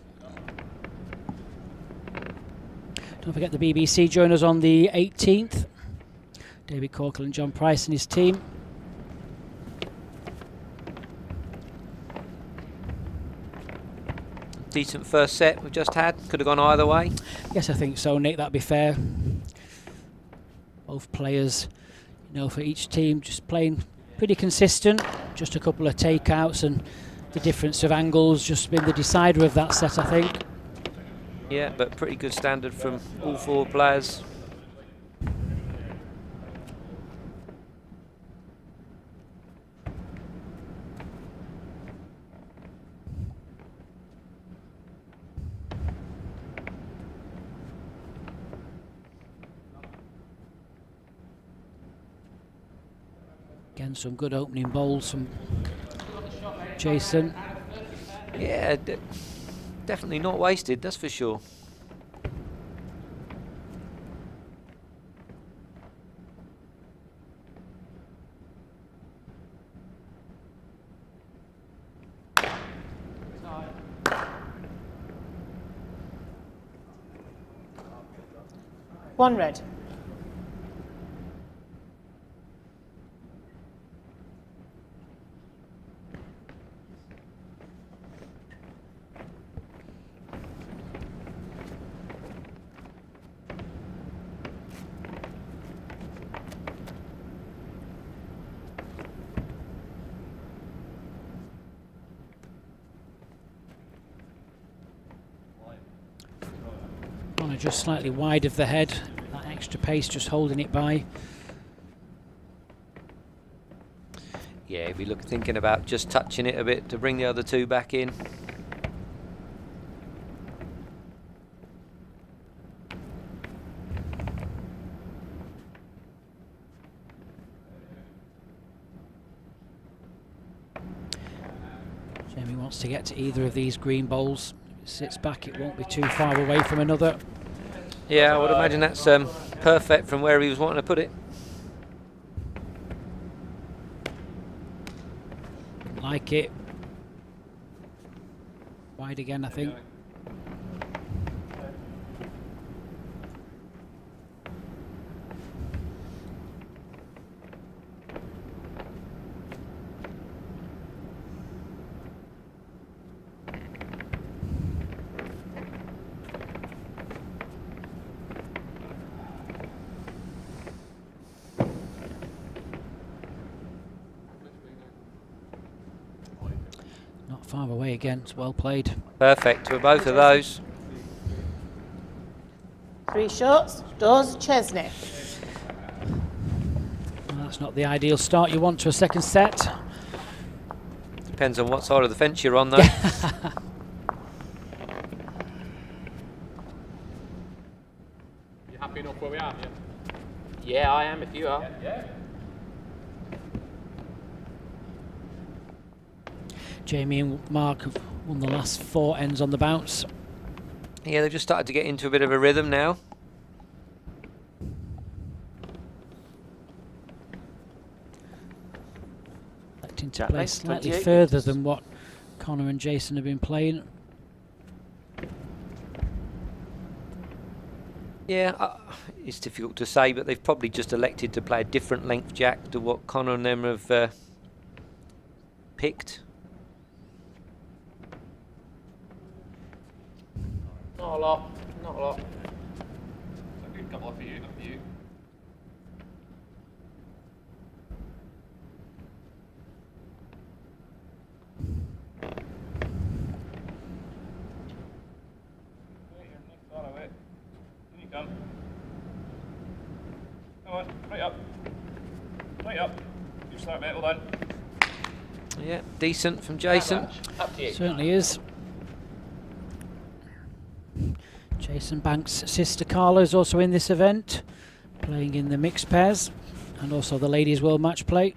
Don't forget the BBC join us on the 18th. David Corkle and John Price and his team. Decent first set we've just had. Could have gone either way. Yes, I think so, Nick. That'd be fair. Both players, you know, for each team, just playing pretty consistent. Just a couple of takeouts, and the difference of angles just been the decider of that set, I think. Yeah, but pretty good standard from all 4 players. Again, some good opening bowls from Jason. Yeah, definitely not wasted, that's for sure. One red. Just slightly wide of the head, that extra pace just holding it by. Yeah, if you thinking about just touching it a bit to bring the other 2 back in. Jamie wants to get to either of these green bowls. If it sits back, it won't be too far away from another. Yeah, I would imagine that's perfect from where he was wanting to put it. Like it. Wide again, I think. Far away again, it's well played. Perfect for both of those. 3 shots, Dawes, Chestney. Well, that's not the ideal start you want to a second set. Depends on what side of the fence you're on, though. You happy enough where we are? Yeah, I am if you are. Yeah. Jamie and Mark have won the last 4 ends on the bounce. Yeah, they've just started to get into a bit of a rhythm now. Electing to play slightly further than what Connor and Jason have been playing. Yeah, it's difficult to say, but they've probably just elected to play a different length jack to what Connor and them have picked. Not a lot. Not a lot. It's a good couple for you, not for you. Far away. In you come. Come on, right up. Right up. You start, mate, well done. Yeah, decent from Jason. Up to you. Certainly is. Jason Banks' sister Carla is also in this event, playing in the mixed pairs, and also the ladies' world match play.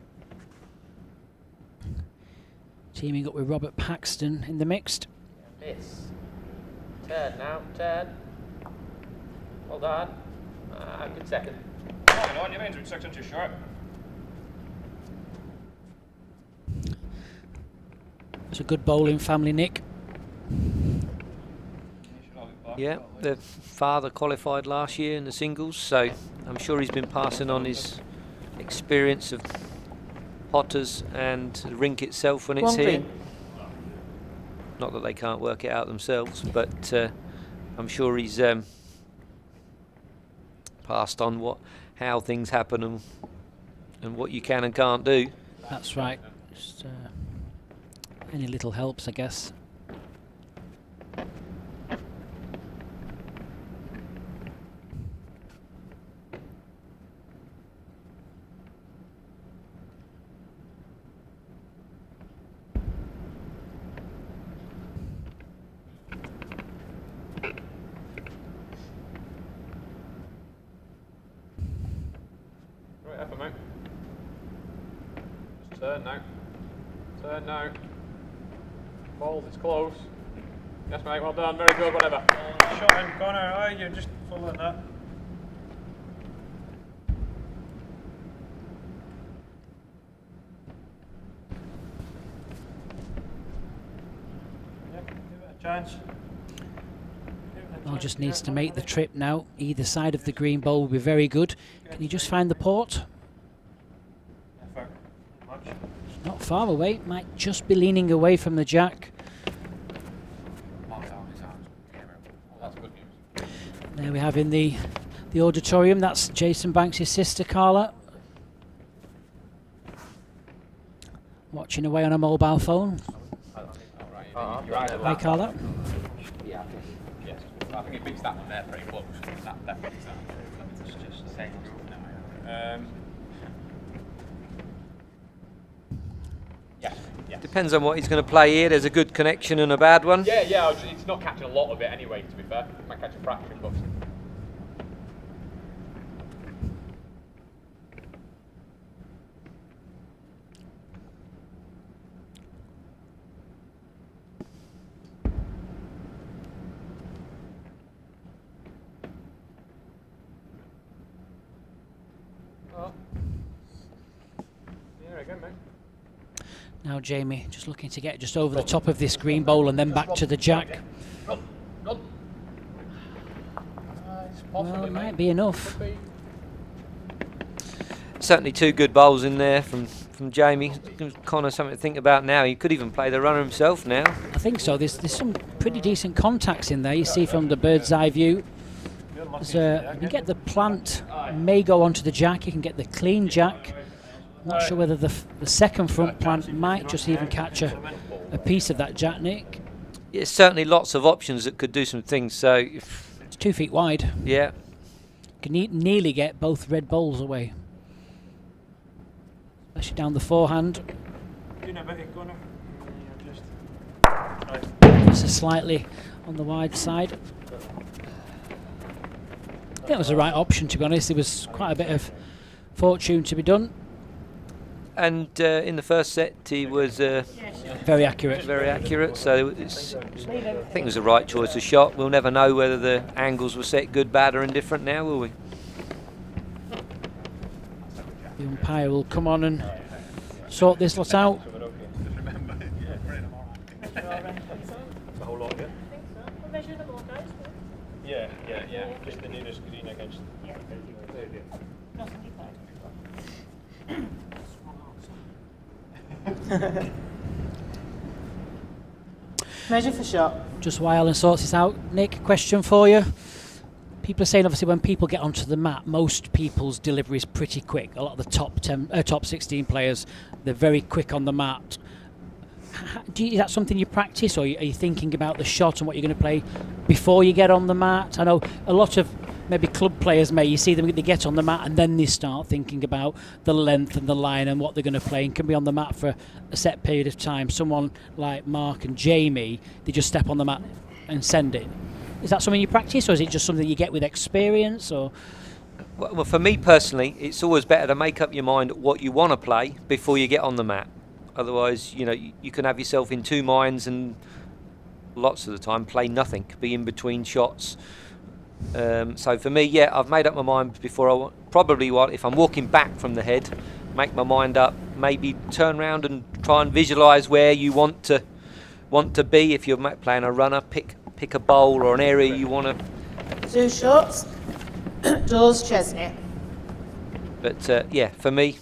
Teaming up with Robert Paxton in the mixed. Miss. Turn now, turn. Well done. Good second. Hang on, your lane's about 6 inches short. It's a good bowling family, Nick. Yeah, the father qualified last year in the singles, so I'm sure he's been passing on his experience of potters and the rink itself when it's One here. green. Not that they can't work it out themselves, but I'm sure he's passed on how things happen and what you can and can't do. That's right. Just, any little helps, I guess. Right effort, mate. Just turn now. Turn now. Balls, it's close. Yes, mate, well done. Very good, whatever. Shot in, Connor. Aye, you're just following that. Yep, give it a chance. Well, just needs to make the trip now. Either side of the green bowl will be very good. Can you just find the port? Effort. Much. Not far away. Might just be leaning away from the jack. That's good news. There we have in the auditorium. That's Jason Banks' sister Carla. Watching away on a mobile phone. Hi Carla. Yeah, yes. I think it beats that one there pretty close. That definitely is that. It's just the same. Yes. Depends on what he's going to play here. There's a good connection and a bad one. Yeah, it's not catching a lot of it anyway, to be fair. It might catch a fraction, but... Oh. Yeah, again, mate. Now Jamie just looking to get just over the top of this green bowl and then back to the jack. Run. Well, it might be enough. Certainly two good bowls in there from Jamie. Gives Connor something to think about now. He could even play the runner himself now. I think so. There's some pretty decent contacts in there. You see from the bird's eye view. You get the plant may go onto the jack. You can get the clean jack. Not sure whether the second front plant might just even catch a piece of that jack, Nick. Yeah, certainly lots of options that could do some things. So, It's 2 feet wide. yeah, Can nearly get both red bowls away. Especially down the forehand. Doing a bit of Connor. This is slightly on the wide side. I think it was the right option, to be honest. There was quite a bit of fortune to be done. and in the first set he was Very accurate. very accurate. So I think it was the right choice of shot. We'll never know whether the angles were set good, bad, or indifferent now, will we? The umpire will come on and sort this lot out. The whole lot, yeah? Yeah, just the nearest green. Measure for shot. Just while Alan sorts this out, Nick, question for you. People are saying obviously when people get onto the mat, most people's delivery is pretty quick. A lot of the top 16 players, they're very quick on the mat. Is that something you practice, or are you thinking about the shot and what you're going to play before you get on the mat? I know a lot of maybe club players you see them, they get on the mat and then they start thinking about the length and the line and what they're going to play, and can be on the mat for a set period of time. Someone like Mark and Jamie, they just step on the mat and send it. Is that something you practice, or is it just something you get with experience? Or Well, for me personally, it's always better to make up your mind what you want to play before you get on the mat. Otherwise, you can have yourself in two minds and lots of the time play nothing, be in between shots. So for me, I've made up my mind before. If I'm walking back from the head, make my mind up, maybe turn around and try and visualise where you want to be. If you're playing a runner, pick a bowl or an area you want to. 2 shots. Dawes, Chestney. But for me,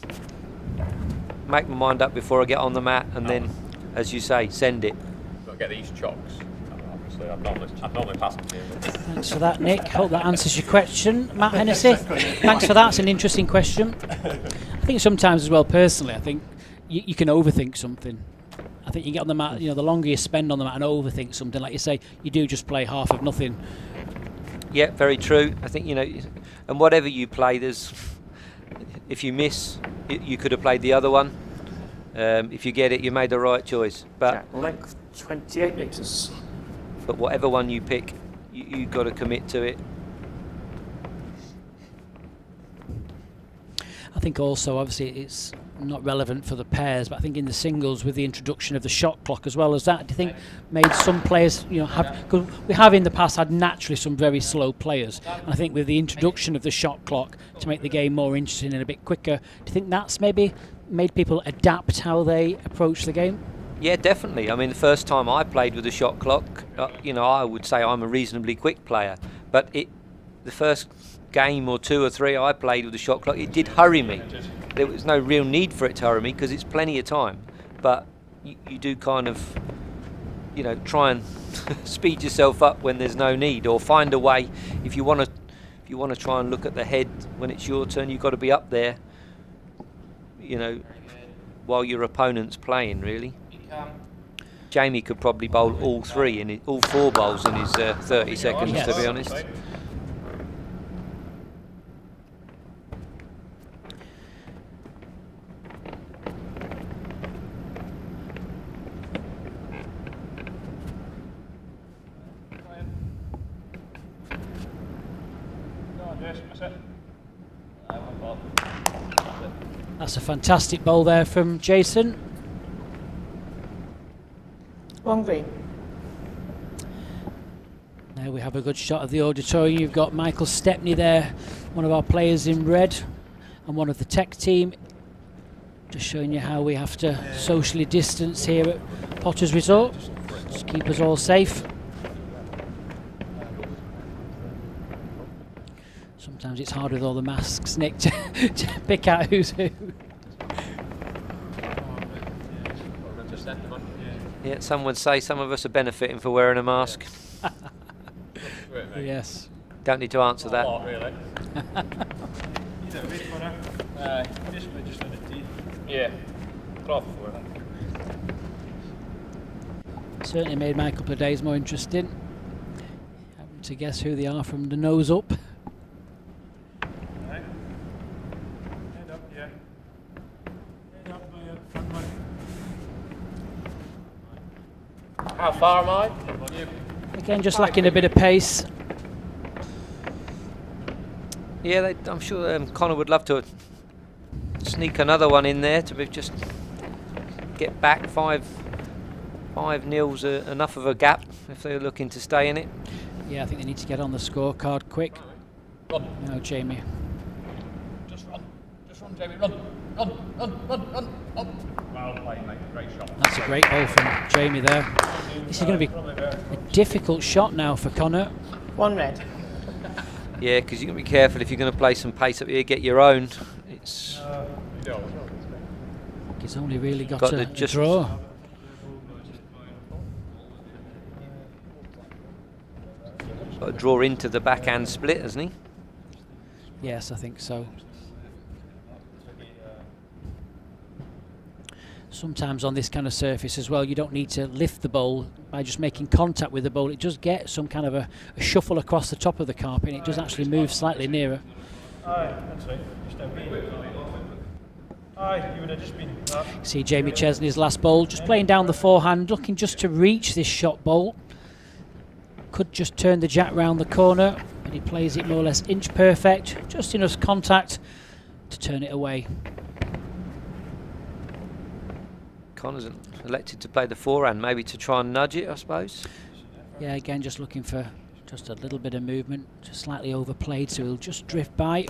make my mind up before I get on the mat, and then, as you say, send it. Got to get these chocks. Obviously, I'd normally pass them to you. thanks for that, Nick. Hope that answers your question. Matt Hennessy, thanks for that. It's an interesting question. I think sometimes as well, personally, I think you can overthink something. I think you get on the mat, the longer you spend on the mat and overthink something, like you say, you do just play half of nothing. Yeah, very true. I think, and whatever you play, if you miss, you could have played the other one. If you get it, you made the right choice. But Length 28 metres. But whatever one you pick, you got to commit to it. I think also, obviously, it's not relevant for the pairs, but I think in the singles, with the introduction of the shot clock as well as that, do you think made some players, because we have in the past had naturally some very slow players, and I think with the introduction of the shot clock to make the game more interesting and a bit quicker, do you think that's maybe made people adapt how they approach the game? Yeah, definitely. I mean, the first time I played with the shot clock, I would say I'm a reasonably quick player, but the first game or 2 or 3 I played with the shot clock, it did hurry me. There was no real need for it to hurry me because it's plenty of time, but you do kind of, try and speed yourself up when there's no need, or find a way. If you want to try and look at the head when it's your turn, you've got to be up there, while your opponent's playing. Really, Jamie could probably bowl all 4 bowls in his 30 seconds, Yes. to be honest. That's a fantastic bowl there from Jason. 1 green. Now we have a good shot of the auditorium. You've got Michael Stepney there, one of our players in red, and one of the tech team. Just showing you how we have to socially distance here at Potter's Resort. Just keep us all safe. Sometimes it's hard with all the masks, Nick, to pick out who's who. Yeah, some would say some of us are benefiting for wearing a mask. Yes. Don't need to answer that. Really. He's a bit runner. Just on the tee. Yeah. Off for it. Certainly made my couple of days more interesting. Having to guess who they are from the nose up. Right. Head up, yeah. Head up, front one. How far am I? Again, just lacking a bit of pace. Yeah, I'm sure Connor would love to sneak another one in there to just get back. 5-0's enough of a gap if they're looking to stay in it. Yeah, I think they need to get on the scorecard quick. Run. No, Jamie. Just run, Jamie, run. Well played, mate. Great shot. That's a great ball from Jamie there. This is going to be a difficult shot now for Connor. 1 red. Yeah, because you've got to be careful if you're going to play some pace up here, get your own. It's he's only really got, Got a the just- draw. Got to draw into the backhand split, hasn't he? Yes, I think so. Sometimes on this kind of surface as well, you don't need to lift the bowl by just making contact with the bowl. It does get some kind of a shuffle across the top of the carpet, and it does actually move slightly nearer. Aye, that's right. Just a wee. Aye, you would have just been that. See Jamie Chesney's last bowl, just playing down the forehand, looking just to reach this shot bowl. Could just turn the jack round the corner, but he plays it more or less inch perfect, just enough contact to turn it away. Connor's elected to play the forehand, maybe to try and nudge it, I suppose. Yeah, again, just looking for just a little bit of movement, just slightly overplayed, so he'll just drift by.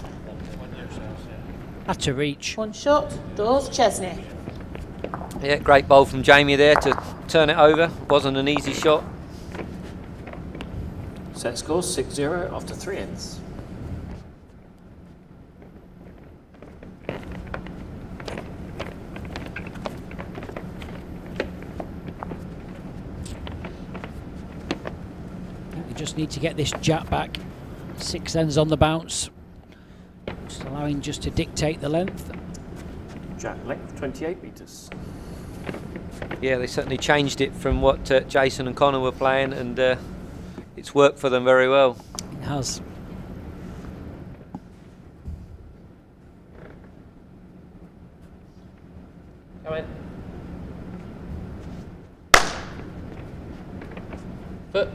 Had to reach. One shot, Dawes, Chestney. Yeah, great bowl from Jamie there to turn it over. Wasn't an easy shot. Set score 6-0 after 3 ends. We just need to get this jack back. 6 ends on the bounce. Just allowing just to dictate the length. Jack length 28 metres. Yeah, they certainly changed it from what Jason and Connor were playing, and it's worked for them very well. It has. Come in. Foot.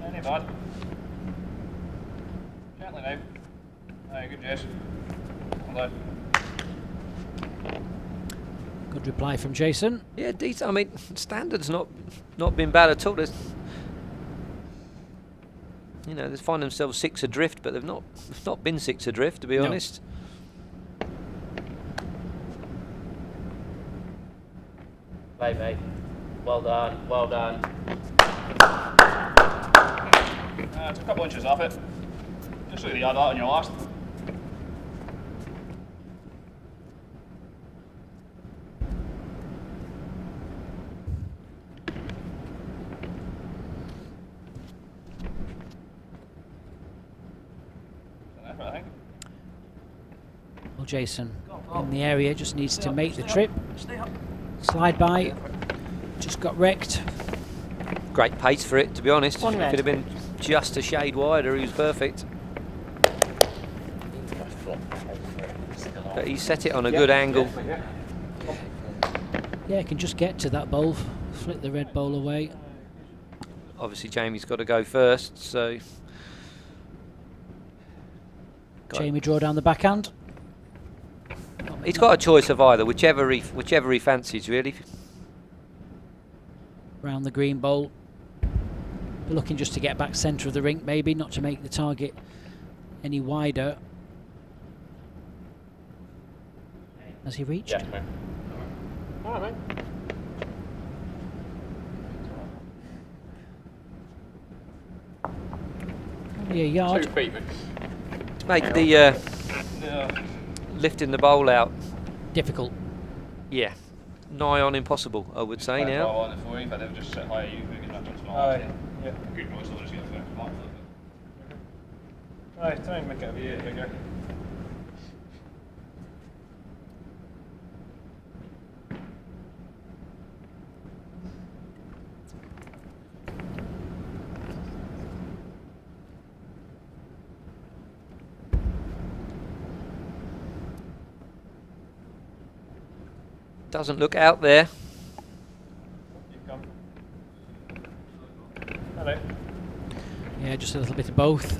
Any bad. Gently now. Aye, good Jess. Well done. Good reply from Jason. Yeah, decent. I mean, standards not been bad at all. There's, you know, they find themselves 6 adrift, but they've not been 6 adrift, to be No. honest. Play, mate. Well done, well done. It's a couple inches off it. Just look at the other on your last. I think. Well, Jason in the area just needs to make the trip. Slide by. Just got wrecked. Great pace for it, to be honest. One red. Could have been just a shade wider. He was perfect. But he set it on a good angle. Yeah, can just get to that bowl. Flip the red bowl away. Obviously, Jamie's got to go first, so. Jamie draw down the backhand. He's got a choice of either, whichever he fancies, really. Round the green bowl. We're looking just to get back centre of the rink, maybe, not to make the target any wider. Has he reached? Yeah, mate. All right, mate. Only a yard. 2 feet, mate. To make the lifting the bowl out, Difficult. yeah, nigh on impossible, I would say now. On the 14th, but they've just set higher. You can get that small. Aye. Yeah. Good noise. I'll just get a flat. Aye, try and make it a bit bigger. Doesn't look out there. You come. Hello. Yeah, just a little bit of both.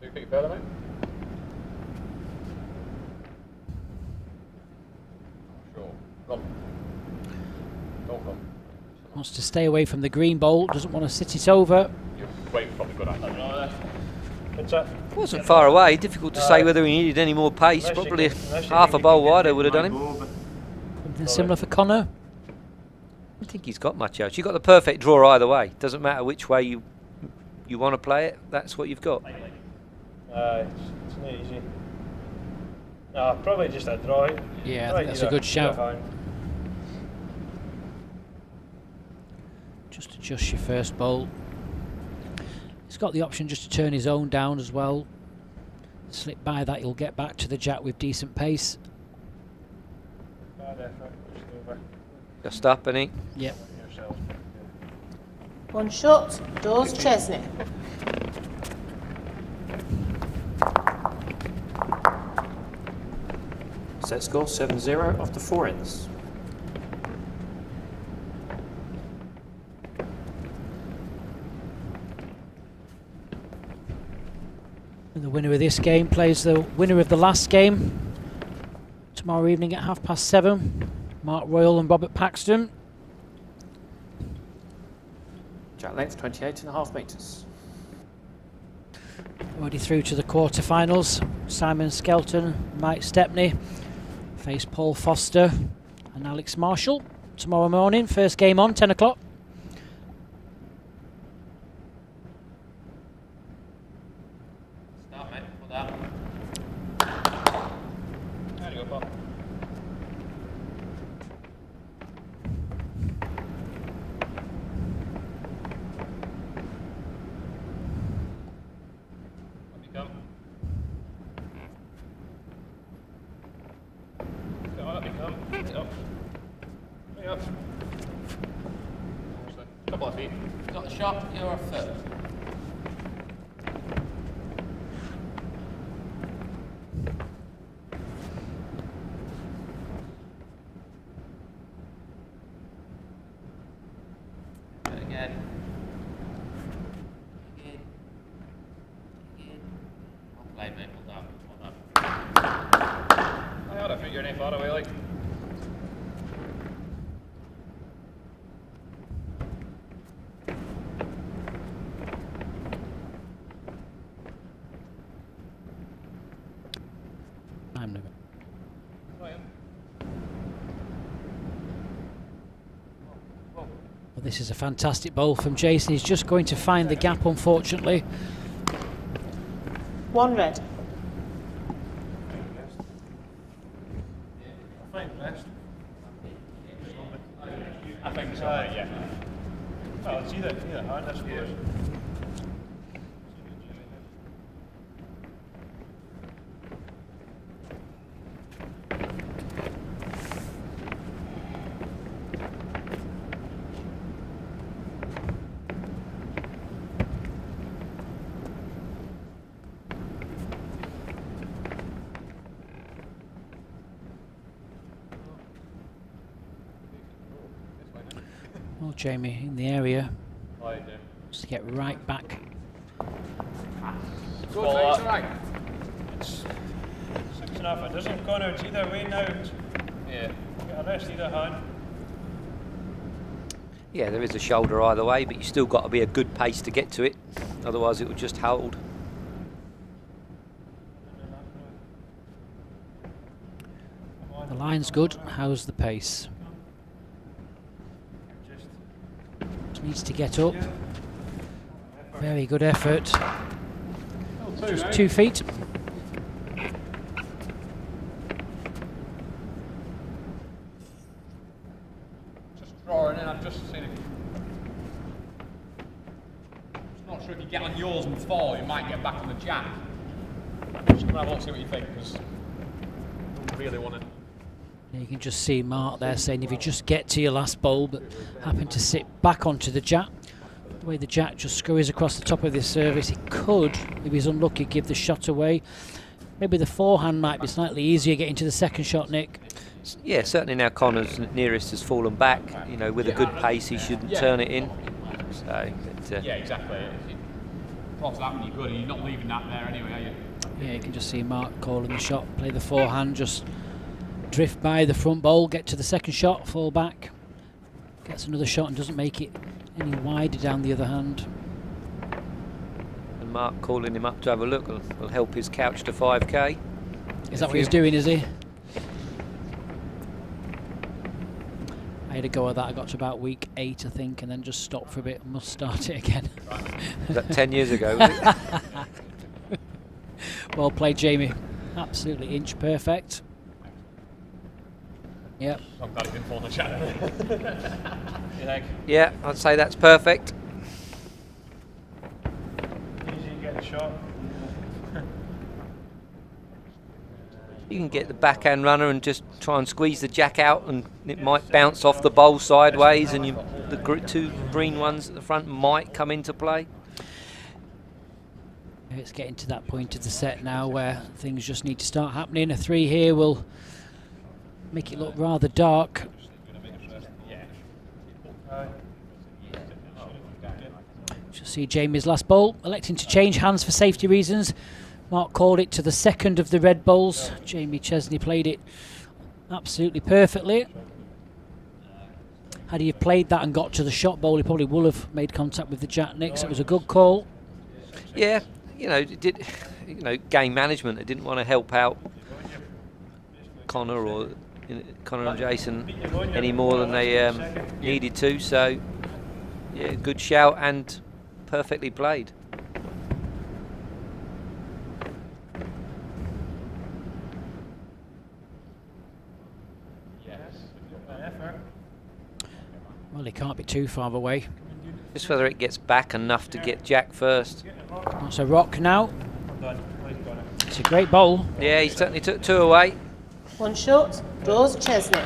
Two feet further, mate. Sure. Come. Don't come. Wants to stay away from the green bowl. Doesn't want to sit it over. Yep. Wait, probably good at that. It's a, Wasn't far away. Difficult to say whether he needed any more pace. Probably half a bowl wider would have done him. Something similar for Connor. I don't think he's got much else. You've got the perfect draw either way. Doesn't matter which way you want to play it. That's what you've got. it's not easy. No, probably just a draw. Yeah, I think that's a good shout. Just adjust your first bowl. He's got the option just to turn his own down as well. Slip by that, he'll get back to the jack with decent pace. Just up, and he. Yep. One shot, Dawes, Chestney. Set score 7-0 after 4 ends. And the winner of this game plays the winner of the last game tomorrow evening at 7:30. Mark Royal and Robert Paxton. Jack length 28.5 metres. Already through to the quarterfinals. Simon Skelton, Mike Stepney face Paul Foster and Alex Marshall tomorrow morning. First game on 10 o'clock. Start, mate. Put that. There you go, Bob. Up you come. Up you come. Pick it up. Pick it up. Couple of feet. Got the shot, you're a third. Again. Well played, mate. Well done. I don't think you're any far away, like. I'm never. Well, this is a fantastic bowl from Jason. He's just going to find the gap, unfortunately. One red. I think so, yeah. Well, it's either hard, I suppose. Well, Jamie in the area. Oh, you do. Just to get right back. Good, mate. It's alright. It's 6.5. It doesn't go now. It's either way now. Yeah. Get a rest either hand. Yeah, there is a shoulder either way, but you still got to be a good pace to get to it. Otherwise, it will just hold. The line's good. How's the pace? Just needs to get up. Very good effort. Just 2 feet. Just drawing in, I've just seen it. Just not sure if you get on yours and fall, you might get back on the jack. Just gonna have a look, see what you think, because I don't really want it. You can just see Mark there saying if you just get to your last bowl but happen to sit back onto the jack, the way the jack just scurries across the top of this service, he could, if he's unlucky, give the shot away. Maybe the forehand might be slightly easier getting to the second shot, Nick. Yeah, certainly now Connor's nearest has fallen back. You know, with a good pace, he shouldn't turn it in. So, but, Yeah, exactly. Props that when you're good, and you're not leaving that there anyway, are you? Yeah, you can just see Mark calling the shot, play the forehand, just drift by the front bowl, get to the second shot, fall back, gets another shot and doesn't make it any wider down the other hand. and Mark calling him up to have a look will help his couch to 5k. Is that what he's doing, is he? I had a go at that. I got to about week 8, I think, and then just stopped for a bit and must start it again. Was that 10 years ago, was it? Well played, Jamie. Absolutely inch perfect. Yep. I'm glad he didn't fall in the chat. You think? Yeah, I'd say that's perfect. Easy to get the shot. You can get the backhand runner and just try and squeeze the jack out, and it might bounce off the bowl sideways, and the two green ones at the front might come into play. It's getting to that point of the set now where things just need to start happening. A 3 here will make it look rather dark. Just see Jamie's last bowl, electing to change hands for safety reasons. Mark called it to the second of the red bowls. Jamie Chestney played it absolutely perfectly. Had he played that and got to the shot bowl, he probably would have made contact with the jack next. It was a good call. Yeah, game management. They didn't want to help out Connor or Connor and Jason any more than they needed to. So, yeah, good shout and perfectly played. Well, he can't be too far away. Just whether it gets back enough to get jack first. That's a rock now. It's a great bowl. Yeah, he certainly took 2 away. 1 shot, Dawes, Chestney.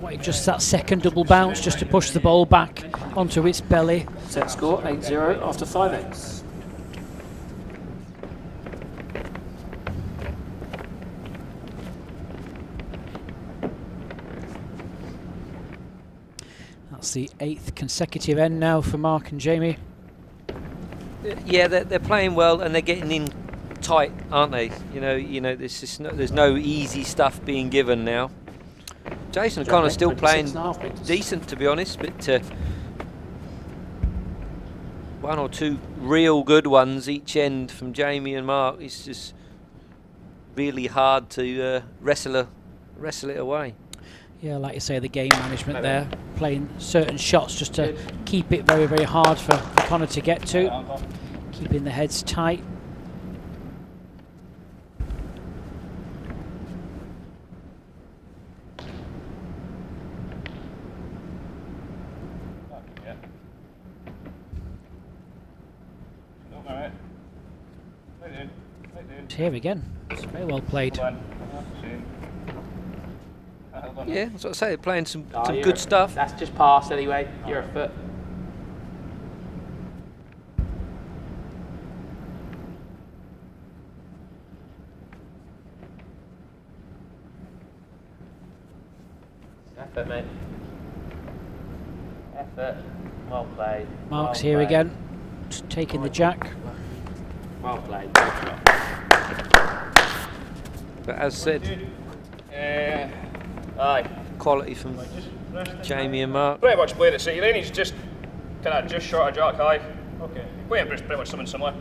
What, just that second double bounce just to push the bowl back onto its belly. Set score 8-0 after 5 eggs. That's the 8th consecutive end now for Mark and Jamie. Yeah, they're playing well and they're getting in tight, aren't they? There's no easy stuff being given now. Jason and Connor still playing decent, to be honest, but 1 or 2 real good ones each end from Jamie and Mark. It's just really hard to wrestle it away. Yeah, like you say, the game management there, playing certain shots just to keep it very, very hard for Connor to get to, keeping the heads tight. Here again, it's very well played. Yeah, that's what I say. They're playing some good stuff. That's just pass anyway. You're a foot. Effort, mate. Effort. Well played. Mark's here again, just taking the jack. Well played. But as said, Aye. quality from Jamie and Mark. Pretty much played at City Lane. He's just kind of just short of jack high. Okay. Playing pretty much something similar.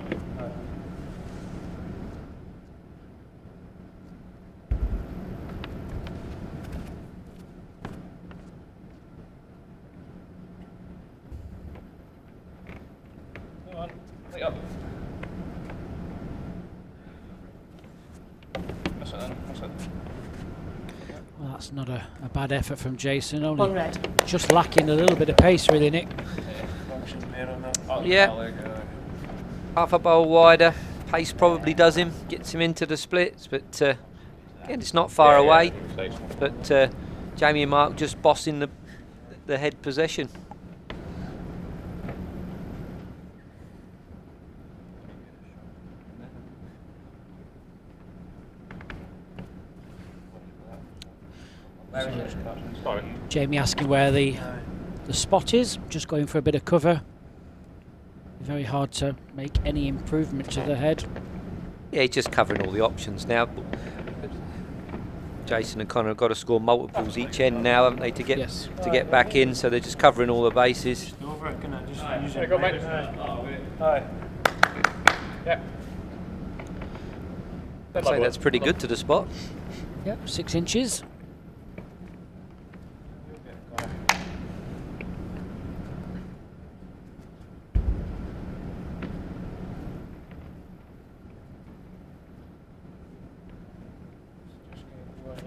Come on, light up. That's it then. That's it. Well, that's not a bad effort from Jason, 1 only red. just lacking a little bit of pace really, Nick. Yeah, half a bowl wider. Pace probably does him, gets him into the splits, but again, it's not far away. But Jamie and Mark just bossing the head possession. Jamie asking where the spot is, just going for a bit of cover. Very hard to make any improvement to the head. Yeah, he's just covering all the options now. Jason and Connor have got to score multiples each end now, haven't they, to get back in? So they're just covering all the bases. There you go, mate. Aye. Yeah. I'd say that's pretty good to the spot. Yep, 6 inches.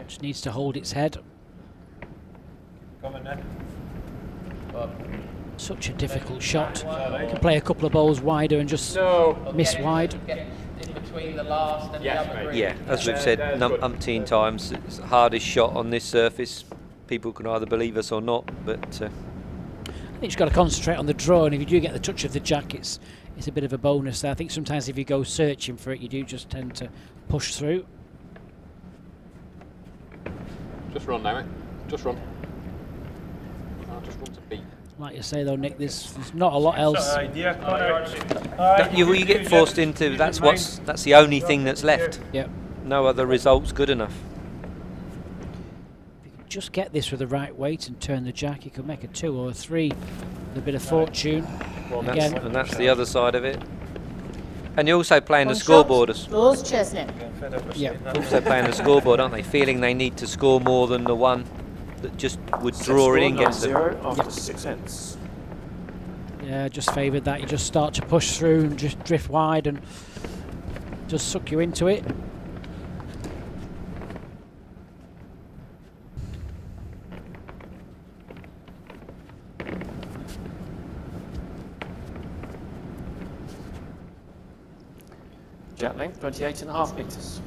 Just needs to hold its head. Coming in. Such a difficult shot. Can play a couple of bowls wider and just miss wide. Get in between the last and the other green. Yeah, as we've said umpteen times, it's the hardest shot on this surface. People can either believe us or not, but I think you've got to concentrate on the draw, and if you do get the touch of the jack, it's a bit of a bonus there. I think sometimes if you go searching for it, you do just tend to push through. Just run now, mate. Just run. Just run to beat. Like you say though, Nick, there's not a lot else. Idea, Connor. you get forced into that's the only thing that's left. Yep. No other result's good enough. If you could just get this with the right weight and turn the jack, you could make a 2 or a 3 with a bit of fortune. Again, And that's the other side of it. And you're also playing the One shot, scoreboard. Dawes, Chestney. yeah. Also playing the scoreboard, aren't they? Feeling they need to score more than the one that just would draw it in against them. 0 after 6 ends. Yeah, just favoured that. You just start to push through and just drift wide and just suck you into it. Jack length 28.5 metres.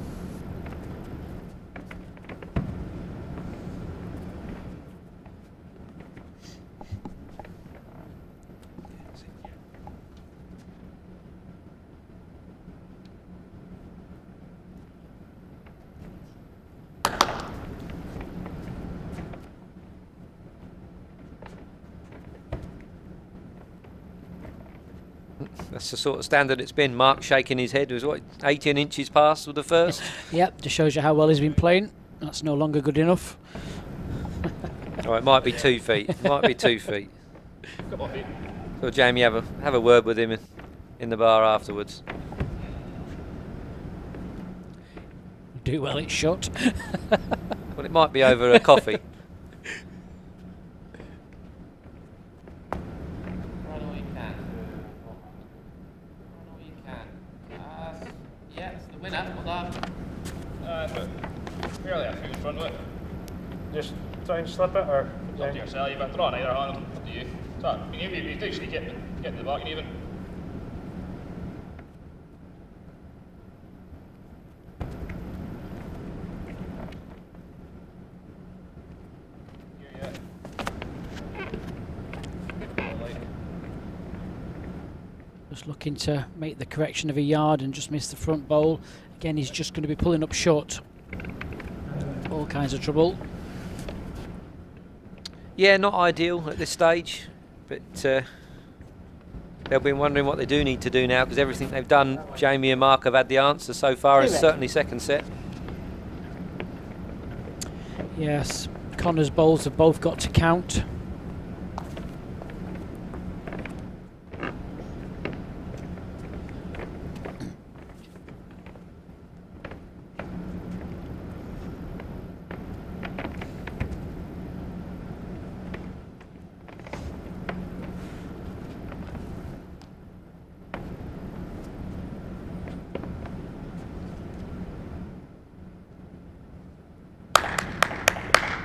That's the sort of standard it's been. Mark shaking his head. Was what 18 inches past with the first. Yep, just shows you how well he's been playing. That's no longer good enough. Oh, it might be 2 feet. It might be 2 feet. Come on, Pete. So Jamie, have a word with him in the bar afterwards. Do well, it's shut. Well, it might be over a coffee. Run all you can. Run all you can. Yeah, it's the winner. Well done. But really, I think in front of it. Just try and slip it, or It's up to yourself. You've been throwing either hand. Up to you. So, you do actually get to the back and even. Just looking to make the correction of a yard and just miss the front bowl. Again, he's just going to be pulling up short. All kinds of trouble. Yeah, not ideal at this stage, but they'll be wondering what they do need to do now, because everything they've done, Jamie and Mark have had the answer so far, and certainly second set. Yes, Connor's bowls have both got to count.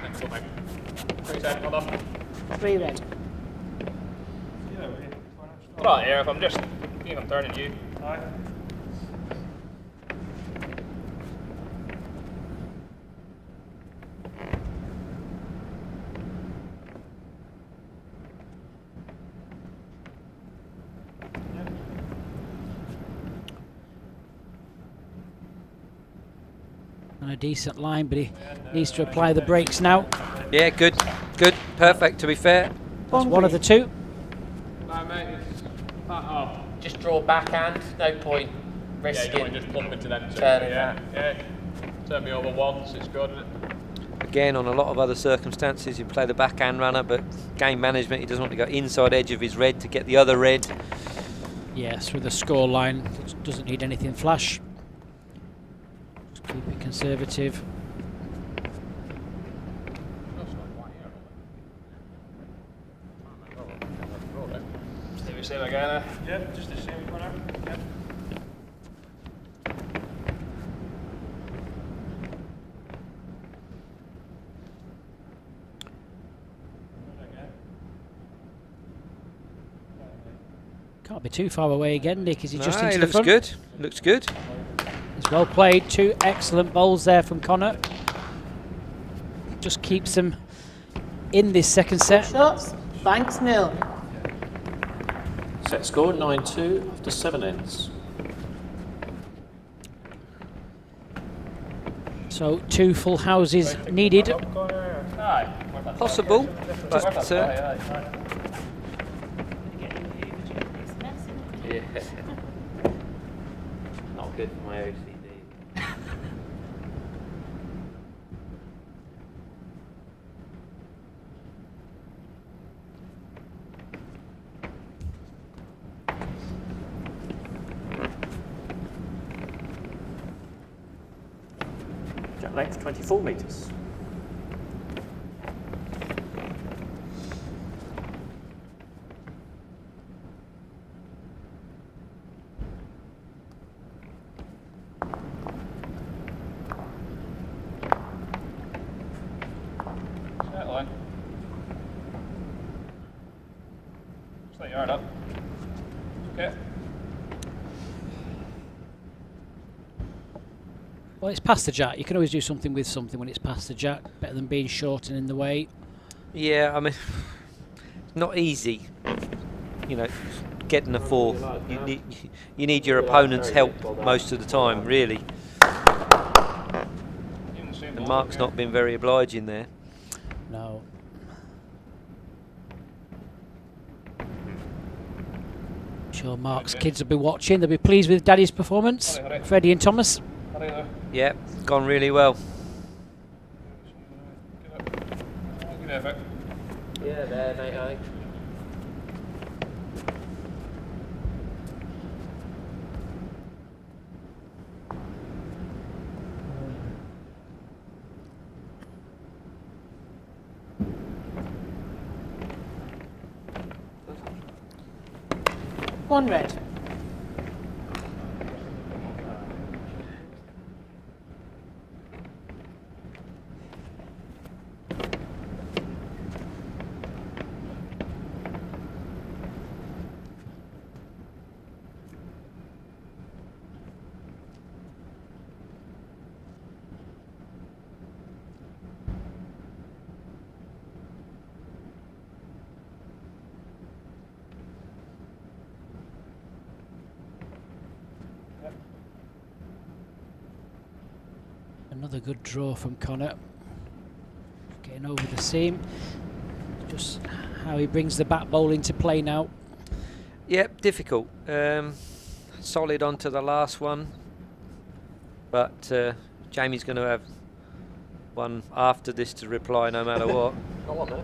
Next up, mate. 3 seconds, hold on. 3 red. Right here, if I'm just even turning you. Aye. On a decent line, but he needs to apply the brakes now. Yeah, good, perfect. To be fair, That's one of the two. No, mate, it's Just draw backhand. No point yeah, you risking. want to just plump into them two. Turning Yeah. Turn me over once, it's good, isn't it? Again, on a lot of other circumstances, you play the backhand runner, but game management, he doesn't want to go inside edge of his red to get the other red. Yes, with a score line, it doesn't need anything flash. Just keep it conservative. Same again, yeah, just the same corner. Yeah. Can't be too far away again, Nick. Is he just No, into he the looks front? good. Looks good. It's well played. 2 excellent bowls there from Connor. Just keeps them in this second set. Shots. Banks Milne. Set score 9-2 after 7 ends. So 2 full houses needed. Possible, but Not good for my OCD. Jack length 24 metres. Set line. Stay yard up. Okay. Well, it's past the jack. You can always do something with something when it's past the jack. Better than being short and in the way. yeah, I mean, it's not easy. You know, getting a 4. You need your opponent's help most of the time, really. And Mark's not been very obliging there. No. Sure, Mark's kids will be watching. They'll be pleased with Daddy's performance. Freddie and Thomas. Yeah, gone really well. Good effort. Yeah, there, mate, I think. One red. Another good draw from Connor. Getting over the seam. Just how he brings the back bowl into play now. Yep, difficult. Solid onto the last one, but Jamie's going to have one after this to reply no matter what. Got one there.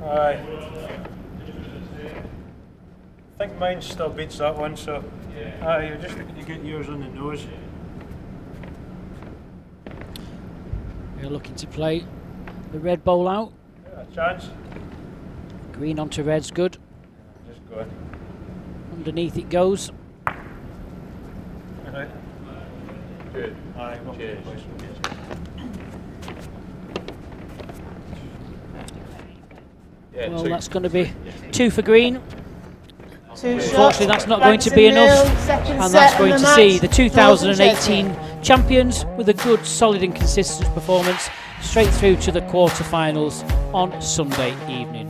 Aye. I think mine still beats that one, so you just you get yours on the nose. We're looking to play the red bowl out. A chance. Green onto red's good. Just go on. Underneath it goes. Right. Good. Aye, well, Cheers. Yeah, Well, two. that's going to be 2 for green. 2 shots. Unfortunately, that's not going Banks to be and enough. Milne, second And set that's and going the to match. see the Dawes and 2018 Chestney. champions with a good, solid and consistent performance straight through to the quarter-finals on Sunday evening.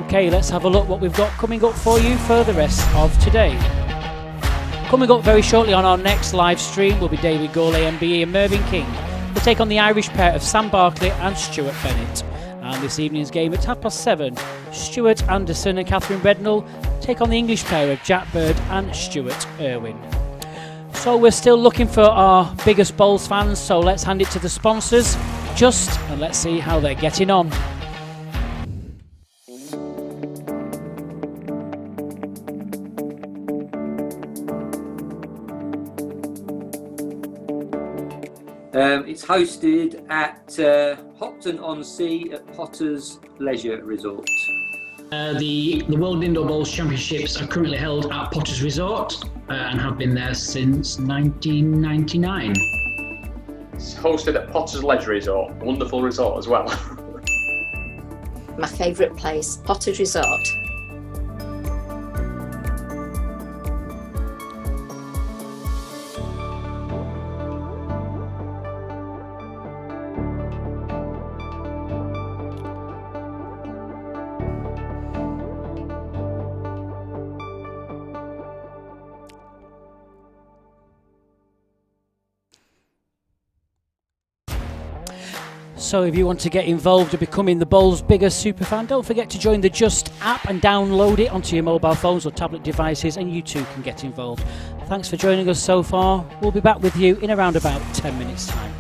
Okay, let's have a look what we've got coming up for you for the rest of today. Coming up very shortly on our next live stream will be David Gourlay, MBE, and Mervyn King. We'll take on the Irish pair of Sam Barkley and Stuart Bennett. And this evening's game at 7:30, Stuart Anderson and Catherine Rednall take on the English pair of Jack Bird and Stuart Irwin. So we're still looking for our biggest bowls fans, so let's hand it to the sponsors, Just, and let's see how they're getting on. It's hosted at Hopton-on-Sea at Potter's Leisure Resort. The World Indoor Bowls Championships are currently held at Potter's Resort and have been there since 1999. It's hosted at Potter's Leisure Resort, a wonderful resort as well. My favourite place, Potter's Resort. So if you want to get involved in becoming the Bowls' biggest superfan, don't forget to join the Just app and download it onto your mobile phones or tablet devices, and you too can get involved. Thanks for joining us so far. We'll be back with you in around about 10 minutes' time.